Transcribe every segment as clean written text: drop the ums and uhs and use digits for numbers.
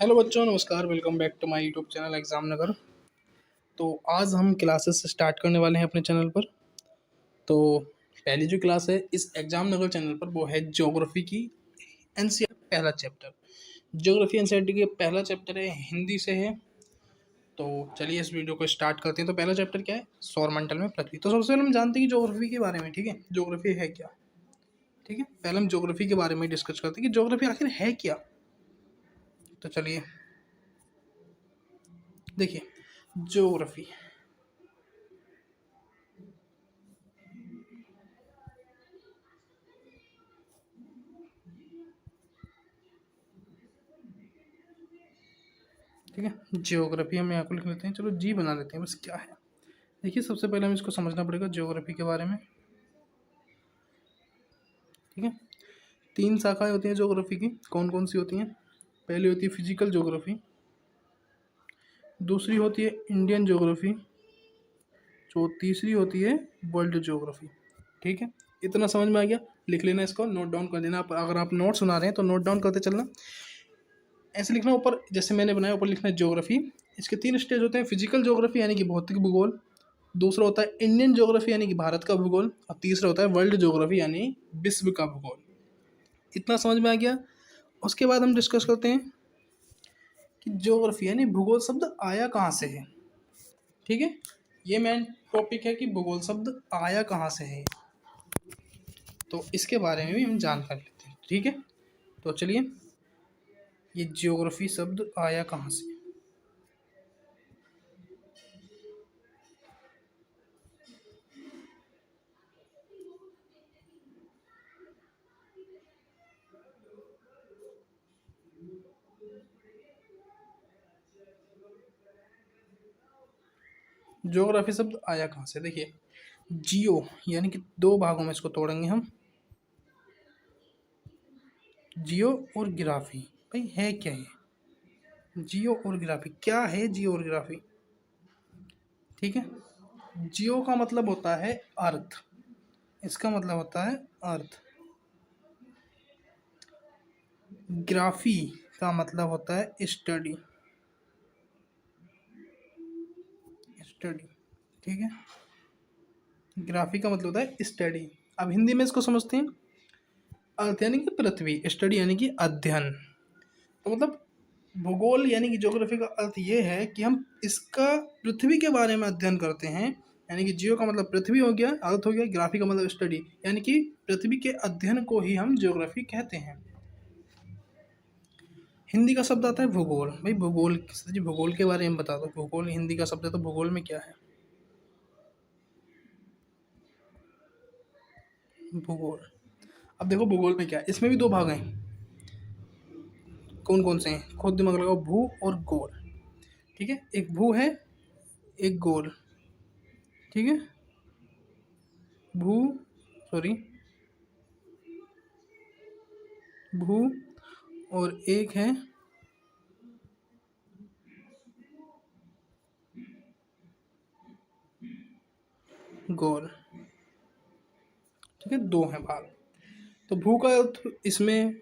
Hello बच्चों, नमस्कार। Welcome back to my YouTube channel Exam Nagar. तो आज हम क्लासेस स्टार्ट करने वाले हैं अपने चैनल पर। तो पहली जो क्लास है इस एग्जाम नगर चैनल पर वो है ज्योग्राफी की एनसीईआरटी पहला चैप्टर। ज्योग्राफी एनसीईआरटी की पहला चैप्टर है, हिंदी से है। तो चलिए इस वीडियो को स्टार्ट करते हैं। तो पहला चैप्टर क्या है? सौरमंडल में पृथ्वी। तो सबसे पहले हम जानते हैं कि ज्योग्राफी के बारे में, ठीक है, ज्योग्राफी है क्या। ठीक है, पहले हम ज्योग्राफी के बारे में डिस्कस करते हैं कि ज्योग्राफी आखिर है क्या। तो चलिए देखिए, ज्योग्राफी ठीक है। ज्योग्राफी हम यहाँ को लिख लेते हैं, चलो जी बना लेते हैं, बस क्या है। देखिए, सबसे पहले हमें इसको समझना पड़ेगा ज्योग्राफी के बारे में। ठीक है, तीन शाखाएं होती हैं ज्योग्राफी की। कौन कौन सी होती हैं? पहली होती है फिजिकल ज्योग्राफी, दूसरी होती है इंडियन ज्योग्राफी, जो तीसरी होती है वर्ल्ड ज्योग्राफी। ठीक है, इतना समझ में आ गया? लिख लेना, इसको नोट डाउन कर लेना। अगर आप नोट सुना रहे हैं तो नोट डाउन करते चलना। ऐसे लिखना ऊपर, जैसे मैंने बनाया ऊपर लिखना है ज्योग्राफी। इसके तीन स्टेज होते हैं। फिजिकल ज्योग्राफी यानी कि भौतिक भूगोल, दूसरा होता है इंडियन ज्योग्राफी यानी कि भारत का भूगोल, और तीसरा होता है वर्ल्ड ज्योग्राफी यानी विश्व का भूगोल। इतना समझ में आ गया? उसके बाद हम डिस्कस करते हैं कि ज्योग्राफी यानी भूगोल शब्द आया कहाँ से है। ठीक है, ये मेन टॉपिक है कि भूगोल शब्द आया कहाँ से है। तो इसके बारे में भी हम जानकारी लेते हैं। ठीक है, तो चलिए, ये ज्योग्राफी शब्द आया कहाँ से। ज्योग्राफी शब्द आया कहाँ से? देखिए, जियो यानी कि दो भागों में इसको तोड़ेंगे हम, जियो और ग्राफी। भाई है क्या ये? जियो और ग्राफी क्या है? जियो और ग्राफी, ठीक है। जियो का मतलब होता है अर्थ, इसका मतलब होता है अर्थ। ग्राफी का मतलब होता है स्टडी, स्टडी। ठीक है, ग्राफी का मतलब होता है स्टडी। अब हिंदी में इसको समझते हैं। अर्थ यानी कि पृथ्वी, स्टडी यानी कि अध्ययन। तो मतलब भूगोल यानी कि ज्योग्राफी का अर्थ ये है कि हम इसका पृथ्वी के बारे में अध्ययन करते हैं। यानी कि जियो का मतलब पृथ्वी हो गया, अर्थ हो गया, ग्राफी का मतलब स्टडी, यानी कि पृथ्वी के अध्ययन को ही हम ज्योग्राफी कहते हैं। हिंदी का शब्द आता है भूगोल। भाई भूगोल, जी भूगोल के बारे में बता दो। भूगोल हिंदी का शब्द है, तो भूगोल में क्या है? भूगोल। अब देखो भूगोल में क्या है, इसमें भी दो भाग हैं। कौन कौन से हैं? खुद दिमाग लगाओ। भू और गोल। ठीक है, एक भू है, एक गोल। ठीक है, भू, सॉरी, भू, और एक है गोल। ठीक है, दो हैं भाग। तो भू का अर्थ इसमें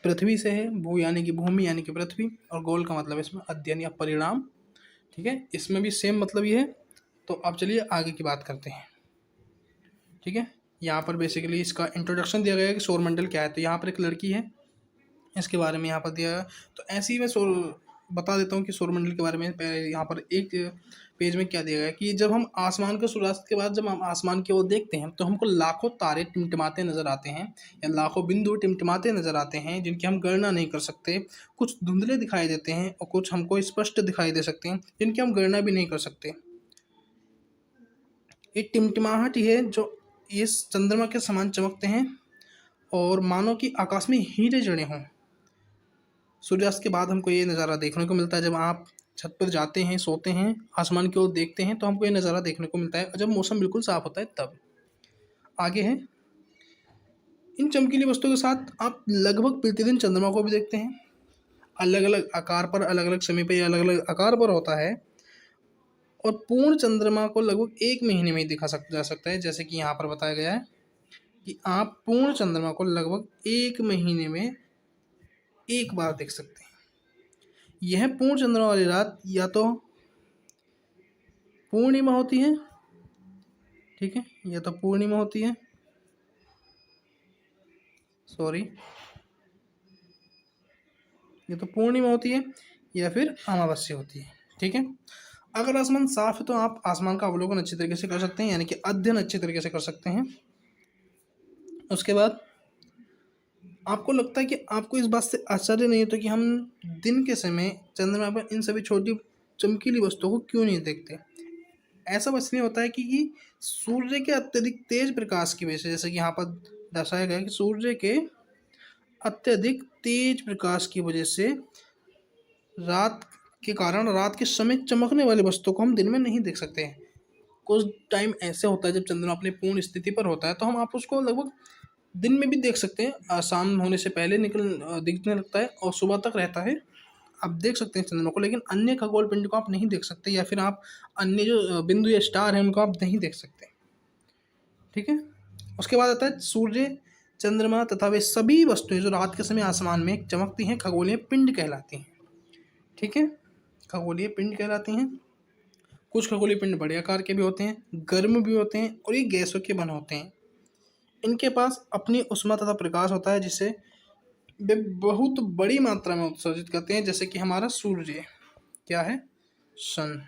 पृथ्वी से है, भू यानी कि भूमि यानी कि पृथ्वी, और गोल का मतलब इसमें अध्ययन या परिणाम। ठीक है, इसमें भी सेम मतलब ये है। तो अब चलिए आगे की बात करते हैं। ठीक है, यहाँ पर बेसिकली इसका इंट्रोडक्शन दिया गया है कि सौरमंडल क्या है। तो यहाँ पर एक लड़की है, इसके बारे में यहाँ पर दिया है। तो ऐसे ही मैं बता देता हूँ कि सौरमंडल के बारे में। यहाँ पर एक पेज में क्या दिया गया है कि जब हम आसमान का सूर्यास्त के बाद जब हम आसमान की ओर देखते हैं तो हमको लाखों तारे टिमटिमाते नजर आते हैं, या लाखों बिंदु टिमटिमाते नजर आते हैं, जिनकी हम गणना नहीं कर सकते। कुछ धुंधले दिखाई देते हैं और कुछ हमको स्पष्ट दिखाई दे सकते हैं, जिनकी हम गणना भी नहीं कर सकते। ये टिमटिमाहट ही है जो इस चंद्रमा के समान चमकते हैं, और मानो कि आकाश में हीरे जड़े हों। सूर्यास्त के बाद हमको ये नज़ारा देखने को मिलता है। जब आप छत पर जाते हैं, सोते हैं, आसमान की ओर देखते हैं, तो हमको ये नज़ारा देखने को मिलता है, और जब मौसम बिल्कुल साफ होता है तब। आगे है, इन चमकीली वस्तुओं के साथ आप लगभग प्रतिदिन चंद्रमा को भी देखते हैं। अलग अलग आकार पर, अलग अलग समय पर, ये अलग अलग आकार पर होता है। और पूर्ण चंद्रमा को लगभग एक महीने में ही जा सकता है। जैसे कि यहाँ पर बताया गया है कि आप पूर्ण चंद्रमा को लगभग एक महीने में एक बार देख सकते हैं। यह पूर्ण चंद्रमा वाली रात या तो पूर्णिमा होती है, ठीक है, या तो पूर्णिमा होती है, सॉरी, या तो पूर्णिमा होती है या फिर अमावस्या होती है, ठीक है। अगर आसमान साफ है तो आप आसमान का अवलोकन अच्छी तरीके से कर सकते हैं, यानी कि अध्ययन अच्छी तरीके से कर सकते हैं। उसके बाद आपको लगता है कि आपको इस बात से आश्चर्य नहीं होता कि हम दिन के समय चंद्रमा पर इन सभी छोटी चमकीली वस्तुओं को क्यों नहीं देखते। ऐसा बस नहीं होता है कि सूर्य के अत्यधिक तेज प्रकाश की वजह से, जैसे कि यहाँ पर दर्शाया गया है कि सूर्य के अत्यधिक तेज प्रकाश की वजह से रात के कारण रात के समय चमकने वाली वस्तुओं को हम दिन में नहीं देख सकते हैं। कुछ टाइम ऐसे होता है जब चंद्रमा अपनी पूर्ण स्थिति पर होता है तो हम आप उसको लगभग दिन में भी देख सकते हैं, शाम होने से पहले दिखने लगता है और सुबह तक रहता है, आप देख सकते हैं चंद्रमा को। लेकिन अन्य खगोल पिंड को आप नहीं देख सकते, या फिर आप अन्य जो बिंदु या स्टार हैं उनको आप नहीं देख सकते, ठीक है। उसके बाद आता है सूर्य, चंद्रमा तथा वे सभी वस्तुएं जो रात के समय आसमान में चमकती हैं खगोलीय पिंड कहलाती हैं, ठीक है, खगोलीय पिंड कहलाती हैं। कुछ खगोलीय पिंड बड़े आकार के भी होते हैं, गर्म भी होते हैं और ये गैसों के बने होते हैं। इनके पास अपनी ऊष्मा तथा प्रकाश होता है जिसे वे बहुत बड़ी मात्रा में उत्सर्जित करते हैं, जैसे कि हमारा सूर्य क्या है, सन,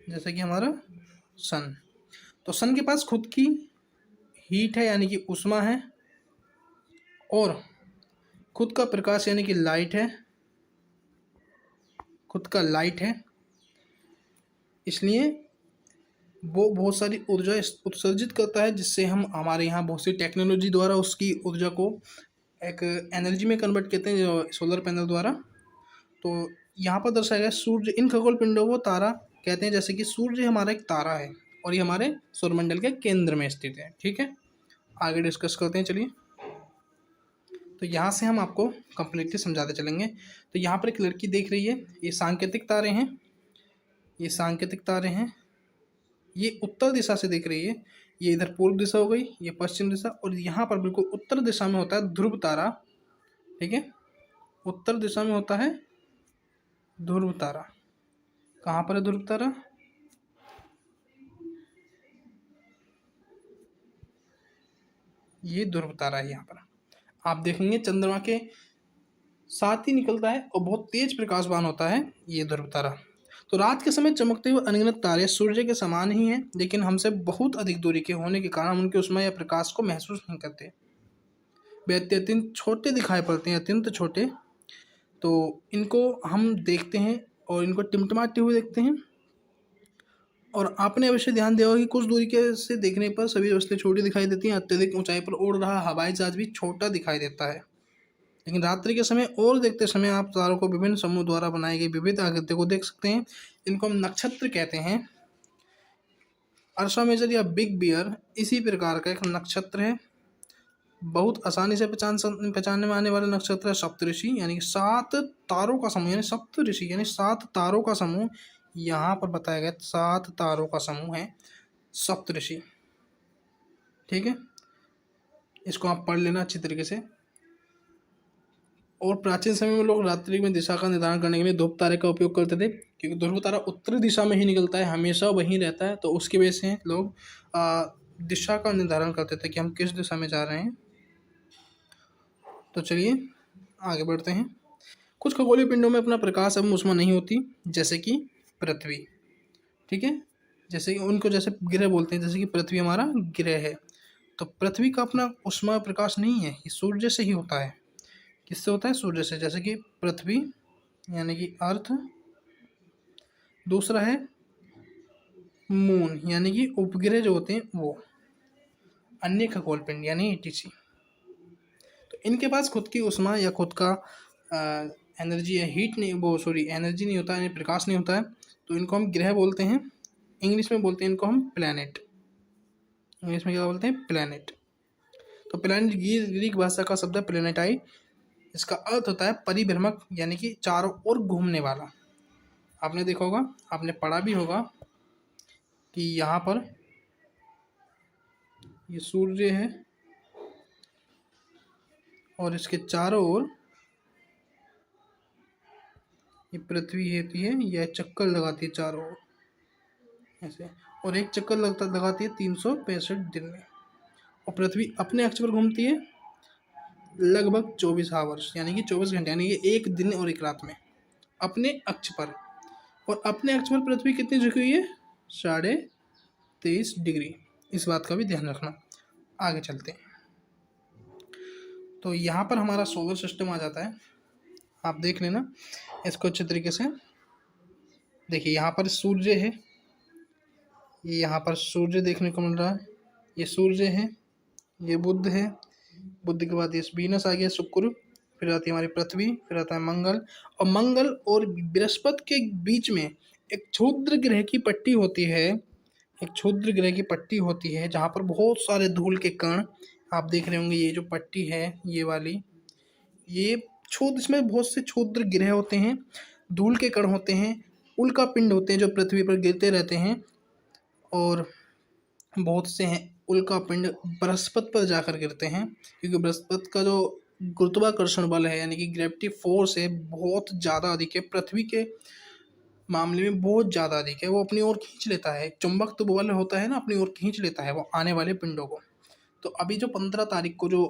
जैसे कि हमारा सन। तो सन के पास खुद की हीट है यानी कि ऊष्मा है, और खुद का प्रकाश यानी कि लाइट है, खुद का लाइट है, इसलिए वो बहुत सारी ऊर्जा उत्सर्जित करता है, जिससे हम हमारे यहाँ बहुत सी टेक्नोलॉजी द्वारा उसकी ऊर्जा को एक एनर्जी में कन्वर्ट करते हैं जो सोलर पैनल द्वारा। तो यहाँ पर दर्शाया गया सूर्य, इन खगोल पिंडों को तारा कहते हैं, जैसे कि सूर्य हमारा एक तारा है और ये हमारे सौरमंडल के केंद्र में स्थित है, ठीक है। आगे डिस्कस करते हैं, चलिए। तो यहाँ से हम आपको कंप्लीटली समझाते चलेंगे। तो यहाँ पर एक लड़की देख रही है, ये सांकेतिक तारे हैं, ये सांकेतिक तारे हैं, ये उत्तर दिशा से देख रही है, ये इधर पूर्व दिशा हो गई, ये पश्चिम दिशा, और यहाँ पर बिल्कुल उत्तर दिशा में होता है ध्रुव तारा, ठीक है, उत्तर दिशा में होता है ध्रुव तारा। कहाँ पर है ध्रुव तारा, ये ध्रुव तारा है। यहाँ पर आप देखेंगे चंद्रमा के साथ ही निकलता है और बहुत तेज प्रकाशवान होता है ये ध्रुव तारा। तो रात के समय चमकते हुए अनगिनत तारे सूर्य के समान ही हैं, लेकिन हमसे बहुत अधिक दूरी के होने के कारण उनकी ऊष्मा या प्रकाश को महसूस नहीं करते। वे अत्यंत छोटे दिखाई पड़ते हैं, अत्यंत छोटे। तो इनको हम देखते हैं और इनको टिमटिमाते हुए देखते हैं। और आपने अवश्य ध्यान दिया होगा कि कुछ दूरी के से देखने पर सभी वस्तुएं छोटी दिखाई देती हैं, अत्यधिक ऊंचाई पर उड़ रहा हवाई जहाज भी छोटा दिखाई देता है। लेकिन रात्रि के समय और देखते समय आप तारों को विभिन्न समूह द्वारा बनाई गई विविध आकृतियों को देख सकते हैं। इनको हम नक्षत्र कहते हैं। अर्सा मेजर या बिग बियर इसी प्रकार का एक नक्षत्र है। बहुत आसानी से पहचानने में आने वाले नक्षत्र है सप्तऋषि, यानी कि 7 तारों का समूह, यानी सप्तऋषि यानी 7 तारों का समूह। यहाँ पर बताया गया 7 तारों का समूह है सप्तऋषि, ठीक है। इसको आप पढ़ लेना अच्छी तरीके से। और प्राचीन समय में लोग रात्रि में दिशा का निर्धारण करने के लिए ध्रुव तारे का उपयोग करते थे, क्योंकि ध्रुव तारा उत्तरी दिशा में ही निकलता है, हमेशा वहीं रहता है, तो उसकी वजह से लोग दिशा का निर्धारण करते थे कि हम किस दिशा में जा रहे हैं। तो चलिए आगे बढ़ते हैं। कुछ खगोलीय पिंडों में अपना प्रकाश एवं ऊष्मा नहीं होती, जैसे कि पृथ्वी, ठीक है, जैसे कि उनको जैसे ग्रह बोलते हैं, जैसे कि पृथ्वी हमारा ग्रह है। तो पृथ्वी का अपना ऊष्मा प्रकाश नहीं है, ये सूर्य से ही होता है। किससे होता है, सूर्य से, जैसे कि पृथ्वी यानी कि अर्थ, दूसरा है मून यानी कि उपग्रह जो होते हैं वो, अन्य खगोल पिंड यानी ईटीसी। तो इनके पास खुद की ऊष्मा या खुद का एनर्जी या हीट नहीं, वो सॉरी एनर्जी नहीं होता है, प्रकाश नहीं होता है, तो इनको हम ग्रह बोलते हैं। इंग्लिश में बोलते हैं इनको हम प्लैनेट, इंग्लिश में क्या बोलते हैं, प्लैनेट। तो प्लैनेट ग्रीक भाषा का शब्द है प्लैनेटाई, इसका अर्थ होता है परिभ्रमक यानी कि चारों ओर घूमने वाला। आपने देखा होगा, आपने पढ़ा भी होगा कि यहाँ पर ये सूर्य है और इसके चारों ओर ये पृथ्वी होती है, यह चक्कर लगाती है चारों ओर ऐसे, और एक चक्कर लगाती है 365 दिन में। और पृथ्वी अपने अक्ष पर घूमती है लगभग 24 आवर्स, यानी कि 24 घंटे, यानी कि एक दिन और एक रात में अपने अक्ष पर। और अपने अक्ष पर पृथ्वी कितनी झुकी हुई है? 23.5 डिग्री। इस बात का भी ध्यान रखना। आगे चलते हैं, तो यहाँ पर हमारा सोलर सिस्टम आ जाता है। आप देख लेना इसको अच्छे तरीके से। देखिए यहाँ पर सूर्य है, ये यहाँ पर सूर्य देखने को मिल रहा है, ये सूर्य है, ये बुध है, बुध के बाद ये वीनस आ गया, शुक्र, फिर आती है हमारी पृथ्वी, फिर आता है मंगल। और मंगल और बृहस्पति के बीच में एक क्षुद्र ग्रह की पट्टी होती है, एक क्षुद्र ग्रह की पट्टी होती है जहाँ पर बहुत सारे धूल के कण आप देख रहे होंगे। ये जो पट्टी है ये वाली, ये इसमें बहुत से क्षुद्र ग्रह होते हैं, धूल के कण होते हैं, उल्का पिंड होते हैं जो पृथ्वी पर गिरते रहते हैं। और बहुत से हैं उल्का पिंड बृहस्पति पर जाकर गिरते हैं, क्योंकि बृहस्पति का जो गुरुत्वाकर्षण बल है यानी कि ग्रेविटी फोर्स है बहुत ज़्यादा अधिक है, पृथ्वी के मामले में बहुत ज़्यादा अधिक है। वो अपनी ओर खींच लेता है, चुंबक तो बल होता है ना, अपनी ओर खींच लेता है वो आने वाले पिंडों को। तो अभी जो 15 तारीख को जो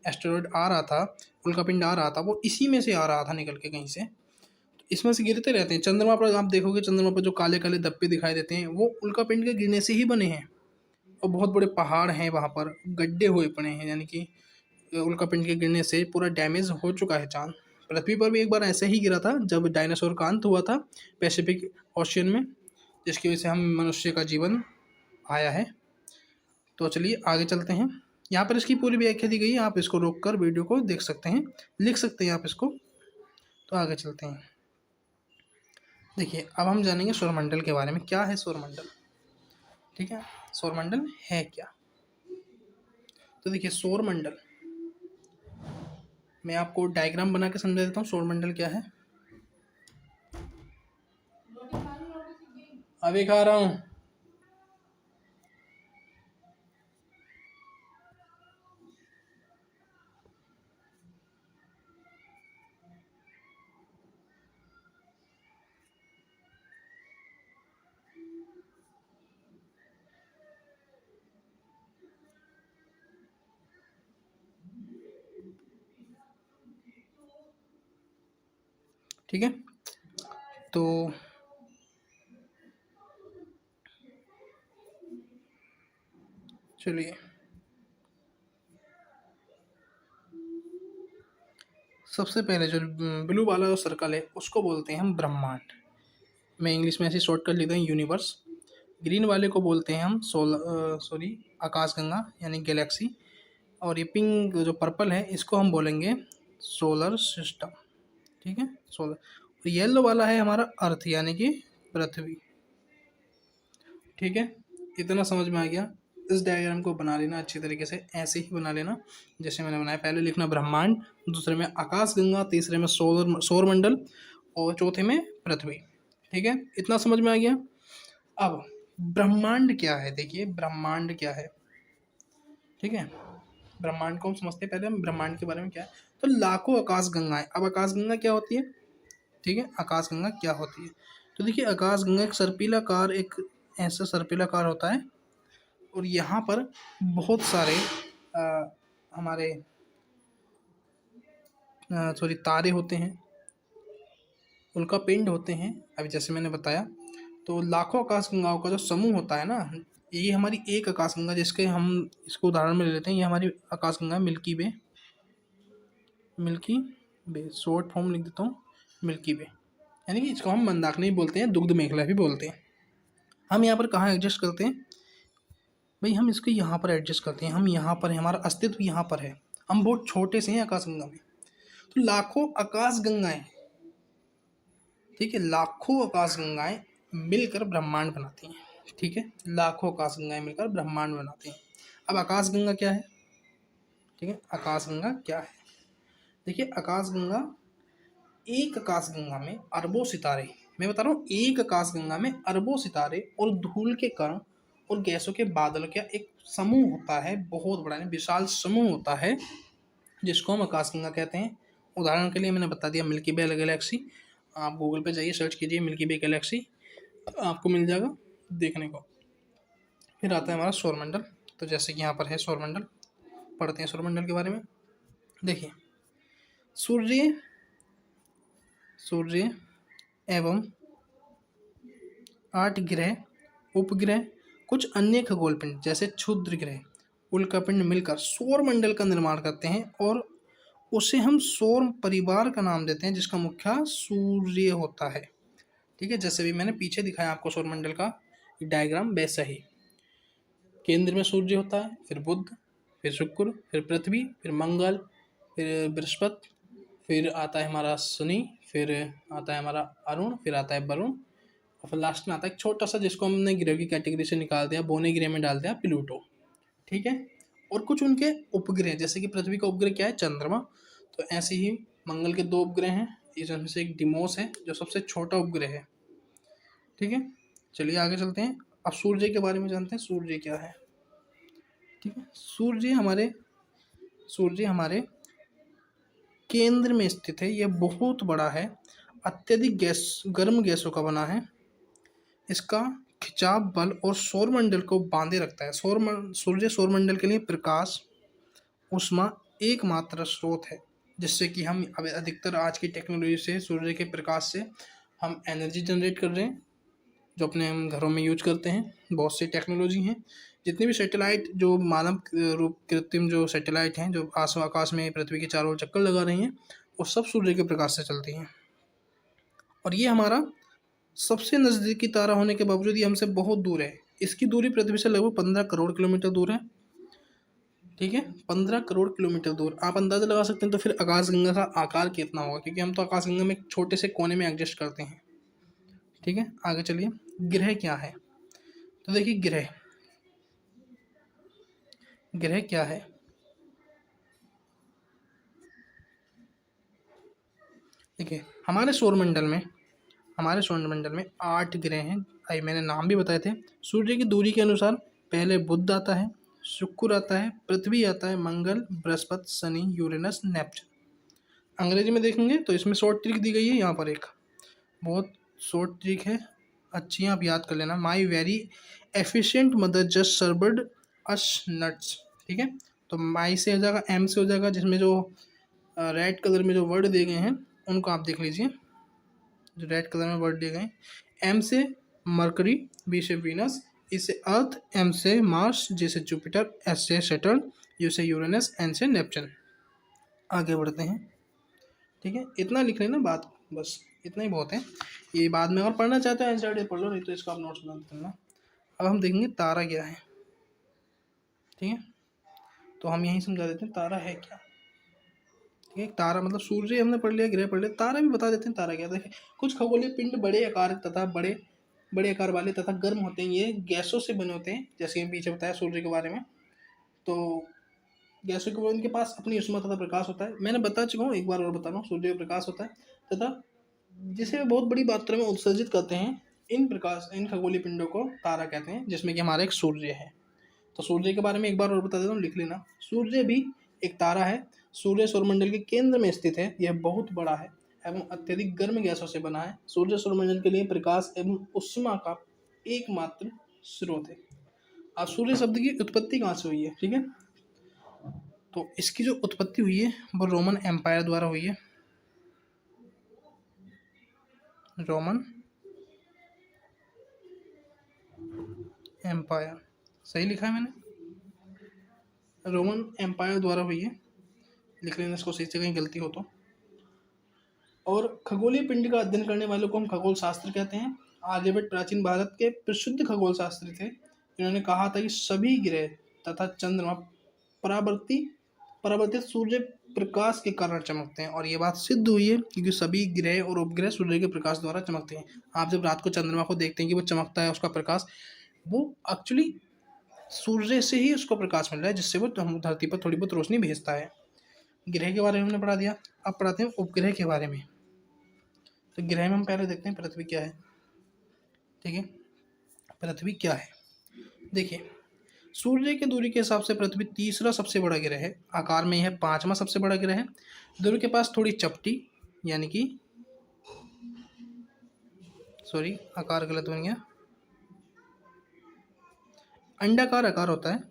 एस्टेरॉयड आ रहा था, उल्का पिंड आ रहा था, वो इसी में से आ रहा था निकल के कहीं से, तो इसमें से गिरते रहते हैं। चंद्रमा पर आप देखोगे, चंद्रमा पर जो काले काले धब्बे दिखाई देते हैं वो उल्का पिंड के गिरने से ही बने हैं। और बहुत बड़े पहाड़ हैं वहाँ पर, गड्ढे हुए पड़े हैं, यानी कि उल्का पिंड के गिरने से पूरा डैमेज हो चुका है चाँद। पृथ्वी पर भी एक बार ऐसे ही गिरा था जब डायनासोर का अंत हुआ था पैसिफिक ओशियन में, जिसकी वजह से हम मनुष्य का जीवन आया है। तो चलिए आगे चलते हैं। यहाँ पर इसकी पूरी व्याख्या दी गई है, आप इसको रोक कर वीडियो को देख सकते हैं, लिख सकते हैं आप इसको। तो आगे चलते हैं। देखिए अब हम जानेंगे सौरमंडल के बारे में। क्या है सौरमंडल? ठीक है, सौरमंडल है क्या? तो देखिए सौरमंडल, मैं आपको डायग्राम बना के समझा देता हूँ सौरमंडल क्या है। अभी खा रहा हूँ। ठीक है, तो चलिए सबसे पहले जो ब्लू वाला जो सर्कल है उसको बोलते हैं हम ब्रह्मांड। मैं इंग्लिश में ऐसे शॉर्ट कर लेता हूँ यूनिवर्स। ग्रीन वाले को बोलते हैं हम आकाशगंगा यानी गैलेक्सी। और ये पिंक जो पर्पल है इसको हम बोलेंगे सोलर सिस्टम। ठीक है, सोलर। और येलो वाला है हमारा अर्थ यानी कि पृथ्वी। ठीक है, इतना समझ में आ गया। इस डायग्राम को बना लेना अच्छी तरीके से, ऐसे ही बना लेना जैसे मैंने बनाया। पहले लिखना ब्रह्मांड, दूसरे में आकाशगंगा, तीसरे में सौरमंडल, और चौथे में पृथ्वी। ठीक है, इतना समझ में आ गया। अब ब्रह्मांड क्या है? देखिए ब्रह्मांड क्या है। ठीक है, ब्रह्मांड को हम समझते हैं। पहले हम ब्रह्मांड के बारे में क्या है, तो लाखों आकाशगंगाएं। अब आकाशगंगा क्या होती है? ठीक है, आकाशगंगा क्या होती है? तो देखिए आकाशगंगा एक सर्पिलाकार, एक ऐसा सर्पिलाकार होता है, और यहाँ पर बहुत सारे हमारे तारे होते हैं, उल्का पिंड होते हैं, अभी जैसे मैंने बताया। तो लाखों आकाशगंगाओं का जो समूह होता है ना, ये हमारी एक आकाशगंगा, जिसके हम इसको उदाहरण में ले लेते हैं, ये हमारी आकाशगंगा मिल्की वे। मिल्की वे शॉर्ट फॉर्म लिख देता हूँ, मिल्की वे, यानी कि इसको हम मंदाकिनी बोलते हैं, दुग्ध मेखला भी बोलते हैं। हम यहाँ पर कहाँ एडजस्ट करते हैं भाई? हम इसको यहाँ पर एडजस्ट करते हैं, हम यहाँ पर, हमारा अस्तित्व यहाँ पर है, हम बहुत छोटे से हैं आकाशगंगा में। तो लाखों आकाशगंगाएं, ठीक है, लाखों आकाशगंगाएं मिलकर ब्रह्मांड बनाती हैं। ठीक है, लाखों आकाशगंगाएं मिलकर ब्रह्मांड बनाती हैं। अब आकाशगंगा क्या है? ठीक है, आकाशगंगा क्या है? देखिए आकाशगंगा, एक आकाशगंगा में अरबों सितारे, मैं बता रहा हूँ, एक आकाशगंगा में अरबों सितारे और धूल के कण और गैसों के बादल का एक समूह होता है, बहुत बड़ा विशाल समूह होता है, जिसको हम आकाशगंगा कहते हैं। उदाहरण के लिए मैंने बता दिया मिल्की वे गैलेक्सी, आप गूगल पे जाइए, सर्च कीजिए मिल्की वे गैलेक्सी, आपको मिल जाएगा देखने को। फिर आता है हमारा सौरमंडल। तो जैसे कि यहाँ पर है सौरमंडल, पढ़ते हैं सौरमंडल के बारे में। देखिए, सूर्य सूर्य एवं 8 ग्रह, उपग्रह, कुछ अन्य खगोल पिंड जैसे क्षुद्र ग्रह, उल्कापिंड मिलकर सौरमंडल का निर्माण करते हैं और उसे हम सौर परिवार का नाम देते हैं, जिसका मुख्य सूर्य होता है। ठीक है, जैसे भी मैंने पीछे दिखाया आपको सौरमंडल का डायग्राम, वैसा ही केंद्र में सूर्य होता है, फिर बुध, फिर शुक्र, फिर पृथ्वी, फिर मंगल, फिर बृहस्पति, फिर आता है हमारा शनि, फिर आता है हमारा अरुण, फिर आता है वरुण, और फिर लास्ट में आता है एक छोटा सा जिसको हमने ग्रह की कैटेगरी से निकाल दिया, बोने ग्रह में डाल दिया, प्लूटो। ठीक है, और कुछ उनके उपग्रह, जैसे कि पृथ्वी का उपग्रह क्या है, चंद्रमा। तो ऐसे ही मंगल के 2 उपग्रह हैं, इसमें से एक डिमोस है जो सबसे छोटा उपग्रह है। ठीक है, चलिए आगे चलते हैं। अब सूर्य के बारे में जानते हैं, सूर्य क्या है। ठीक है, सूर्य हमारे केंद्र में स्थित है। यह बहुत बड़ा है, अत्यधिक गर्म गैसों का बना है। इसका खिंचाव बल और सौरमंडल को बांधे रखता है। सूर्य सौरमंडल के लिए प्रकाश, ऊष्मा एकमात्र स्रोत है, जिससे कि हम अब अधिकतर आज की टेक्नोलॉजी से, सूर्य के प्रकाश से हम एनर्जी जनरेट कर रहे हैं, जो अपने हम घरों में यूज करते हैं। बहुत सी टेक्नोलॉजी हैं, जितनी भी सैटेलाइट, जो मानव रूप कृत्रिम जो सैटेलाइट हैं, जो आकाश में पृथ्वी के चारों ओर चक्कर लगा रही हैं, वो सब सूर्य के प्रकाश से चलती हैं। और ये हमारा सबसे नज़दीकी तारा होने के बावजूद ये हमसे बहुत दूर है। इसकी दूरी पृथ्वी से लगभग 15 करोड़ किलोमीटर दूर है। ठीक है, 15 करोड़ किलोमीटर दूर। आप अंदाज़ा लगा सकते हैं तो फिर आकाशगंगा का आकार कितना होगा, क्योंकि हम तो आकाशगंगा में एक छोटे से कोने में एडजस्ट करते हैं। ठीक है, आगे चलिए। ग्रह क्या है, तो देखिए ग्रह क्या है। देखिए, हमारे सौरमंडल में 8 ग्रह हैं। अभी मैंने नाम भी बताए थे। सूर्य की दूरी के अनुसार पहले बुध आता है, शुक्र आता है, पृथ्वी आता है, मंगल, बृहस्पति, शनि, यूरेनस, नेपच्यून। अंग्रेजी में देखेंगे तो इसमें शॉर्ट ट्रिक दी गई है, यहाँ पर एक बहुत शॉर्ट ट्रिक है, अच्छी आप याद कर लेना। My very efficient mother just served us nuts. ठीक है, तो माई से हो जाएगा, एम से हो जाएगा, जिसमें जो रेड कलर में जो वर्ड दिए गए हैं उनको आप देख लीजिए, जो रेड कलर में वर्ड दिए गए। एम से मरकरी, बी से वीनस, ई से अर्थ, एम से मार्स, जे से जुपिटर, एस से सैटर्न, यू से यूरेनस, एन से नेपच्यून। आगे बढ़ते हैं। ठीक है, इतना लिख लेना बात, बस इतना ही बहुत है। ये बाद में और पढ़ना चाहते हो एनसीईआरटी पढ़ लो, नहीं तो इसका आप नोट्स बना देना। अब हम देखेंगे तारा क्या है। ठीक है, तो हम यही समझा देते हैं तारा है क्या। ठीक है, तारा मतलब सूर्य हमने पढ़ लिया, ग्रह पढ़ लिया, तारा भी बता देते हैं तारा क्या। देखिए, कुछ खगोलीय पिंड बड़े आकार तथा बड़े आकार वाले तथा गर्म होते हैं। ये गैसों से बने होते हैं, जैसे कि पीछे बताया सूर्य के बारे में। तो गैसों के उनके पास अपनी ऊष्मा तथा प्रकाश होता है। मैंने बता चुका हूँ, एक बार और बता रहा हूँ। सूर्य का प्रकाश होता है तथा जिसे वे बहुत बड़ी मात्रा में उत्सर्जित करते हैं। इन खगोलीय पिंडों को तारा कहते हैं, जिसमें कि हमारा एक सूर्य है। तो सूर्य के बारे में एक बार और बता देता हूँ, लिख लेना। सूर्य भी एक तारा है। सूर्य सौरमंडल के केंद्र में स्थित है। यह बहुत बड़ा है एवं अत्यधिक गर्म गैसों से बना है। सूर्य सौरमंडल के लिए प्रकाश एवं ऊष्मा का एकमात्र स्रोत है। अब सूर्य शब्द की उत्पत्ति कहाँ से हुई है, ठीक है, तो इसकी जो उत्पत्ति हुई है वो रोमन एम्पायर द्वारा हुई है। रोमन एम्पायर, सही लिखा है मैंने, रोमन एम्पायर द्वारा हुई है। लिख लेना इसको सही से, कहीं गलती हो तो। और खगोलीय पिंड का अध्ययन करने वालों को हम खगोल शास्त्र कहते हैं। आर्यभट्ट प्राचीन भारत के प्रसिद्ध खगोल शास्त्री थे। इन्होंने कहा था कि सभी ग्रह तथा चंद्रमा परावर्तित सूर्य प्रकाश के कारण चमकते हैं, और ये बात सिद्ध हुई है, क्योंकि सभी ग्रह और उपग्रह सूर्य के प्रकाश द्वारा चमकते हैं। आप जब रात को चंद्रमा को देखते हैं कि वो चमकता है, उसका प्रकाश, वो एक्चुअली सूर्य से ही उसको प्रकाश मिल रहा है, जिससे वो धरती पर थोड़ी बहुत रोशनी भेजता है। ग्रह के बारे में हमने पढ़ा दिया। अब पढ़ाते हैं उपग्रह के बारे में। तो ग्रह में हम पहले देखते हैं पृथ्वी क्या है। ठीक है, पृथ्वी क्या है, देखिए, सूर्य की दूरी के हिसाब से पृथ्वी तीसरा सबसे बड़ा ग्रह है। आकार में यह 5वां सबसे बड़ा ग्रह है। ध्रुव के पास थोड़ी चपटी यानी कि सॉरी आकार गलत बन गया, अंडाकार आकार होता है,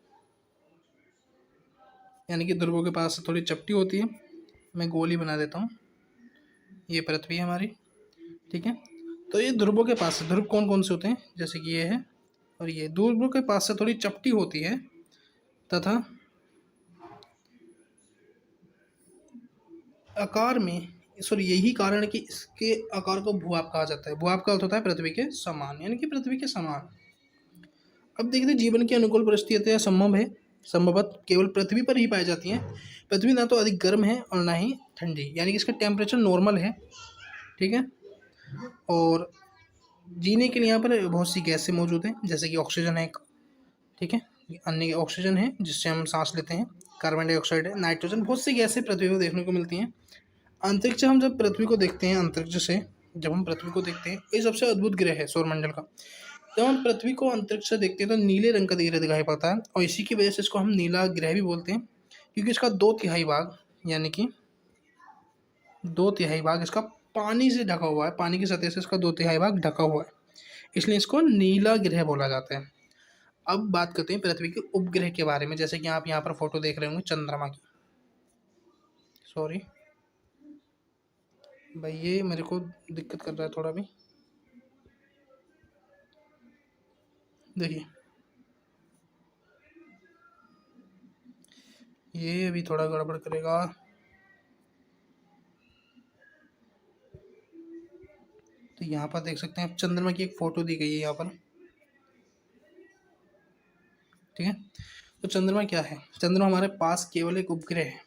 यानी कि ध्रुवों के पास थोड़ी चपटी होती है। मैं गोली बना देता हूँ, ये पृथ्वी है हमारी, ठीक है। तो ये ध्रुवों के पास, ध्रुव कौन कौन से होते हैं, जैसे कि ये है और ये ध्रुवों के पास से थोड़ी चपटी होती है तथा आकार में, सॉरी यही कारण है कि इसके आकार को भूभाग कहा जाता है। भूभाग का अर्थ होता है पृथ्वी के समान, यानी कि पृथ्वी के समान। अब देखते हैं जीवन की अनुकूल परिस्थितियां संभव है, संभवतः केवल पृथ्वी पर ही पाई जाती हैं। पृथ्वी ना तो अधिक गर्म है और ना ही ठंडी, यानी कि इसका टेम्परेचर नॉर्मल है, ठीक है। और जीने के लिए यहाँ पर बहुत सी गैसें मौजूद हैं, जैसे कि ऑक्सीजन है, ठीक है, अन्य ऑक्सीजन है जिससे हम सांस लेते हैं, कार्बन डाइऑक्साइड है, नाइट्रोजन, बहुत सी गैसें पृथ्वी पर देखने को मिलती हैं। अंतरिक्ष, हम जब पृथ्वी को देखते हैं, अंतरिक्ष से जब हम पृथ्वी को देखते हैं, ये सबसे अद्भुत ग्रह है सौरमंडल का। जब हम पृथ्वी को अंतरिक्ष से देखते हैं तो नीले रंग का ग्रह दिखाई पड़ता है, और इसी की वजह से इसको हम नीला ग्रह भी बोलते हैं, क्योंकि इसका 2/3 भाग, यानी कि 2/3 भाग इसका पानी से ढका हुआ है, पानी की सतह से इसका 2/3 भाग ढका हुआ है, इसलिए इसको नीला ग्रह बोला जाता है। अब बात करते हैं पृथ्वी के उपग्रह के बारे में, जैसे कि आप यहाँ पर फोटो देख रहे होंगे चंद्रमा की। सॉरी भाई, ये मेरे को दिक्कत कर रहा है थोड़ा भी, देखिए ये अभी थोड़ा गड़बड़ करेगा। तो यहाँ पर देख सकते हैं आप, चंद्रमा की एक फोटो दी गई है यहाँ पर, ठीक है। तो चंद्रमा क्या है, चंद्रमा हमारे पास केवल एक उपग्रह है,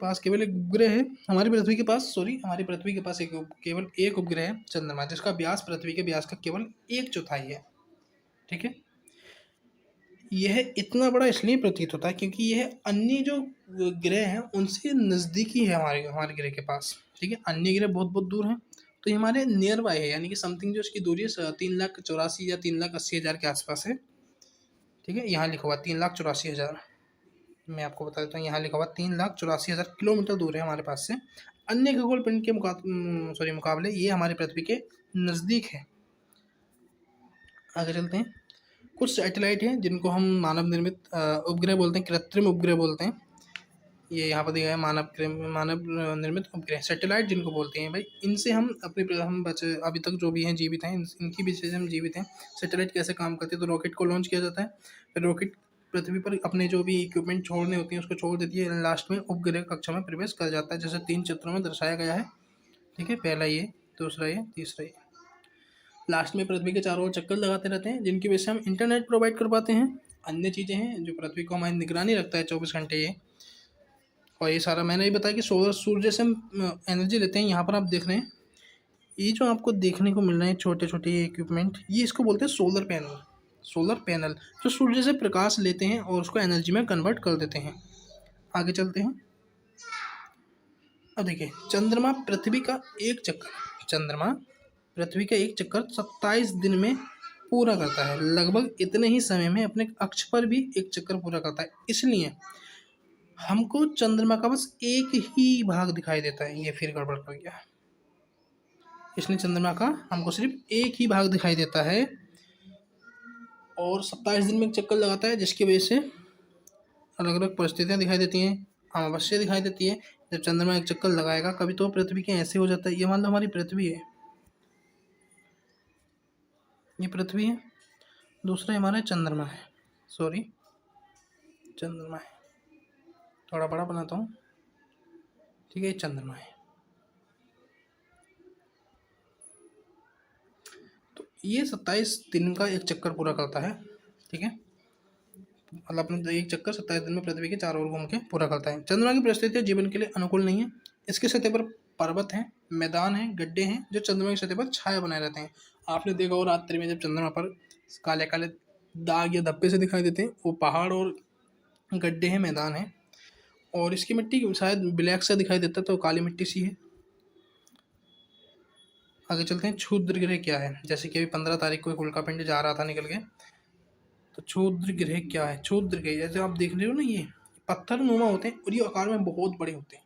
पास केवल एक उपग्रह है हमारी पृथ्वी के पास, सॉरी हमारी पृथ्वी के पास केवल एक उपग्रह है चंद्रमा, जिसका व्यास पृथ्वी के व्यास का केवल 1/4 है, ठीक है। यह इतना बड़ा इसलिए प्रतीत होता है क्योंकि यह अन्य जो ग्रह हैं उनसे नज़दीकी है हमारे हमारे ग्रह के पास, ठीक है। अन्य ग्रह बहुत बहुत दूर हैं, तो ये हमारे नियर बाय है, यानी कि समथिंग जो इसकी दूरी है 3,84,000 या 3,80,000 के आसपास है, ठीक है। यहाँ लिखा हुआ 3,84,000, मैं आपको बता देता हूँ, यहाँ लिखा हुआ 3,84,000 किलोमीटर दूर है हमारे पास से। अन्य खगोल पिंड के मुकाबले ये हमारी पृथ्वी के नज़दीक है। आगे चलते हैं, कुछ सैटेलाइट हैं जिनको हम मानव निर्मित उपग्रह बोलते हैं, कृत्रिम उपग्रह बोलते हैं। ये यहाँ पर दिया है मानव निर्मित उपग्रह, सैटेलाइट जिनको बोलते हैं भाई। इनसे हम हम बचे अभी तक जो भी हैं जीवित हैं, इनकी वजह से हम जीवित हैं। सैटेलाइट कैसे काम करते हैं, तो रॉकेट को लॉन्च किया जाता है, फिर रॉकेट पृथ्वी पर अपने जो भी इक्विपमेंट छोड़ने होती हैं उसको छोड़ देती है, लास्ट में उपग्रह कक्षा में प्रवेश कर जाता है, जैसे 3 चित्रों में दर्शाया गया है, ठीक है। पहला ये, दूसरा ये, तीसरा ये। लास्ट में पृथ्वी के चारों ओर चक्कर लगाते रहते हैं, जिनकी वजह से हम इंटरनेट प्रोवाइड कर पाते हैं। अन्य चीज़ें हैं जो पृथ्वी को हमारी निगरानी रखता है 24 घंटे ये। और ये सारा मैंने ये बताया कि सूर्य से हम एनर्जी लेते हैं। यहाँ पर आप देख रहे हैं, ये जो आपको देखने को मिल रहे हैं छोटे छोटे इक्विपमेंट, ये इसको बोलते हैं सोलर पैनल। सोलर पैनल जो सूर्य से प्रकाश लेते हैं और उसको एनर्जी में कन्वर्ट कर देते हैं। आगे चलते हैं, अब देखिए चंद्रमा पृथ्वी का एक चक्कर, चंद्रमा पृथ्वी का एक चक्कर 27 दिन में पूरा करता है, लगभग इतने ही समय में अपने अक्ष पर भी एक चक्कर पूरा करता है। इसलिए हमको चंद्रमा का बस एक ही भाग दिखाई देता है, ये फिर गड़बड़ कर गया, इसलिए चंद्रमा का हमको सिर्फ एक ही भाग दिखाई देता है और 27 दिन में एक चक्कर लगाता है, जिसकी वजह से अलग अलग परिस्थितियाँ दिखाई देती हैं, अमावस्या दिखाई देती है। जब चंद्रमा एक चक्कर लगाएगा कभी तो पृथ्वी के ऐसे हो जाता है, ये मान लो हमारी पृथ्वी है, ये पृथ्वी है, दूसरा हमारा चंद्रमा है, सॉरी चंद्रमा है, थोड़ा बड़ा बनाता हूँ, ठीक है, ये चंद्रमा है। तो ये 27 दिन का एक चक्कर पूरा करता है, ठीक है, मतलब अपने एक चक्कर 27 दिन में पृथ्वी के चारों ओर घूम के पूरा करता है। चंद्रमा की परिस्थितियाँ जीवन के लिए अनुकूल नहीं है। इसकी सतह पर पर्वत हैं, मैदान हैं, गड्ढे हैं, जो चंद्रमा की सतह पर छाया बनाए रहते हैं। आपने देखा हो रात्रि में जब चंद्रमा पर काले काले दाग या धब्बे से दिखाई देते हैं, वो पहाड़ और गड्ढे हैं, मैदान है। और इसकी मिट्टी शायद ब्लैक सा दिखाई देता है, तो काली मिट्टी सी है। आगे चलते हैं, क्षुद्र ग्रह क्या है। जैसे कि अभी 15 तारीख को एक उल्कापिंड जा रहा था निकल के, तो क्षुद्र ग्रह क्या है। क्षुद्र ग्रह जैसे आप देख रहे हो ना, ये पत्थर नुमा होते हैं और ये आकार में बहुत बड़े होते हैं।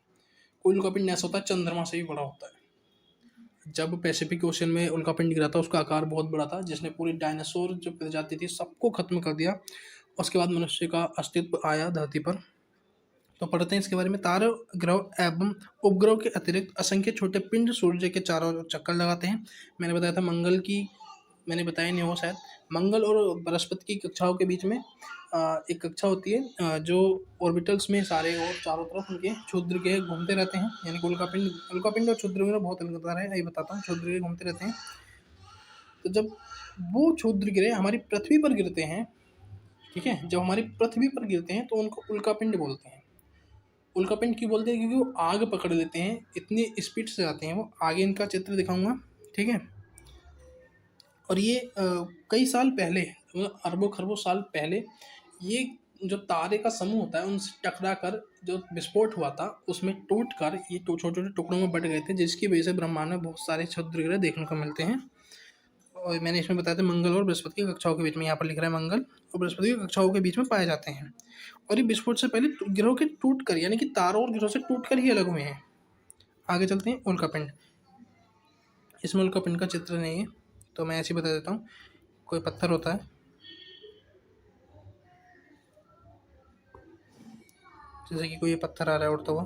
कोई उल्कापिंड ऐसा होता है चंद्रमा से भी बड़ा होता है। जब पैसिफिक ओशन में उल्कापिंड गिरा था उसका आकार बहुत बड़ा था, जिसने पूरी डायनासोर जो प्रजाति थी सबको खत्म कर दिया। उसके बाद मनुष्य का अस्तित्व आया धरती पर। तो पढ़ते हैं इसके बारे में। तारे, ग्रह एवं उपग्रह के अतिरिक्त असंख्य छोटे पिंड सूर्य के चारों ओर चक्कर लगाते हैं। मैंने बताया था मंगल की, मैंने बताया नहीं हो शायद, मंगल और बृहस्पति की कक्षाओं के बीच में एक कक्षा होती है जो ऑर्बिटल्स में सारे और चारों तरफ उनके क्षुद्र ग्रह घूमते रहते हैं। यानी कि उल्कापिंड और क्षुद्र ग्रह बहुत अलग होता है, यही बताता हूँ। क्षुद्र ग्रह घूमते रहते हैं। तो जब वो क्षुद्र ग्रह हमारी पृथ्वी पर गिरते हैं, ठीक है, जब हमारी पृथ्वी पर गिरते हैं तो उनको उल्कापिंड बोलते हैं। उल्कापिंड क्यों बोलते हैं? क्योंकि वो आग पकड़ लेते हैं, इतनी स्पीड से जाते हैं वो। आगे इनका चित्र दिखाऊंगा, ठीक है। और ये कई साल पहले, मतलब अरबों खरबों साल पहले, ये जो तारे का समूह होता है उनसे टकरा कर जो विस्फोट हुआ था उसमें टूट कर ये छोटे छोटे टुकड़ों में बट गए थे, जिसकी वजह से ब्रह्मांड में बहुत सारे क्षुद्र ग्रह देखने को मिलते हैं। और मैंने इसमें बताया था मंगल और बृहस्पति की कक्षाओं के बीच में, यहाँ पर लिख रहा है मंगल और बृहस्पति की कक्षाओं के बीच में पाए जाते हैं। और ये विस्फोट से पहले ग्रहों के टूट कर, यानी कि तारों और ग्रहों से टूट कर ही अलग हुए हैं। आगे चलते हैं। उल्कापिंड, इसमें उल्कापिंड का चित्र नहीं है तो मैं ऐसे ही बता देता हूँ। कोई पत्थर होता है, जैसे कि कोई पत्थर आ रहा है उड़ता हुआ,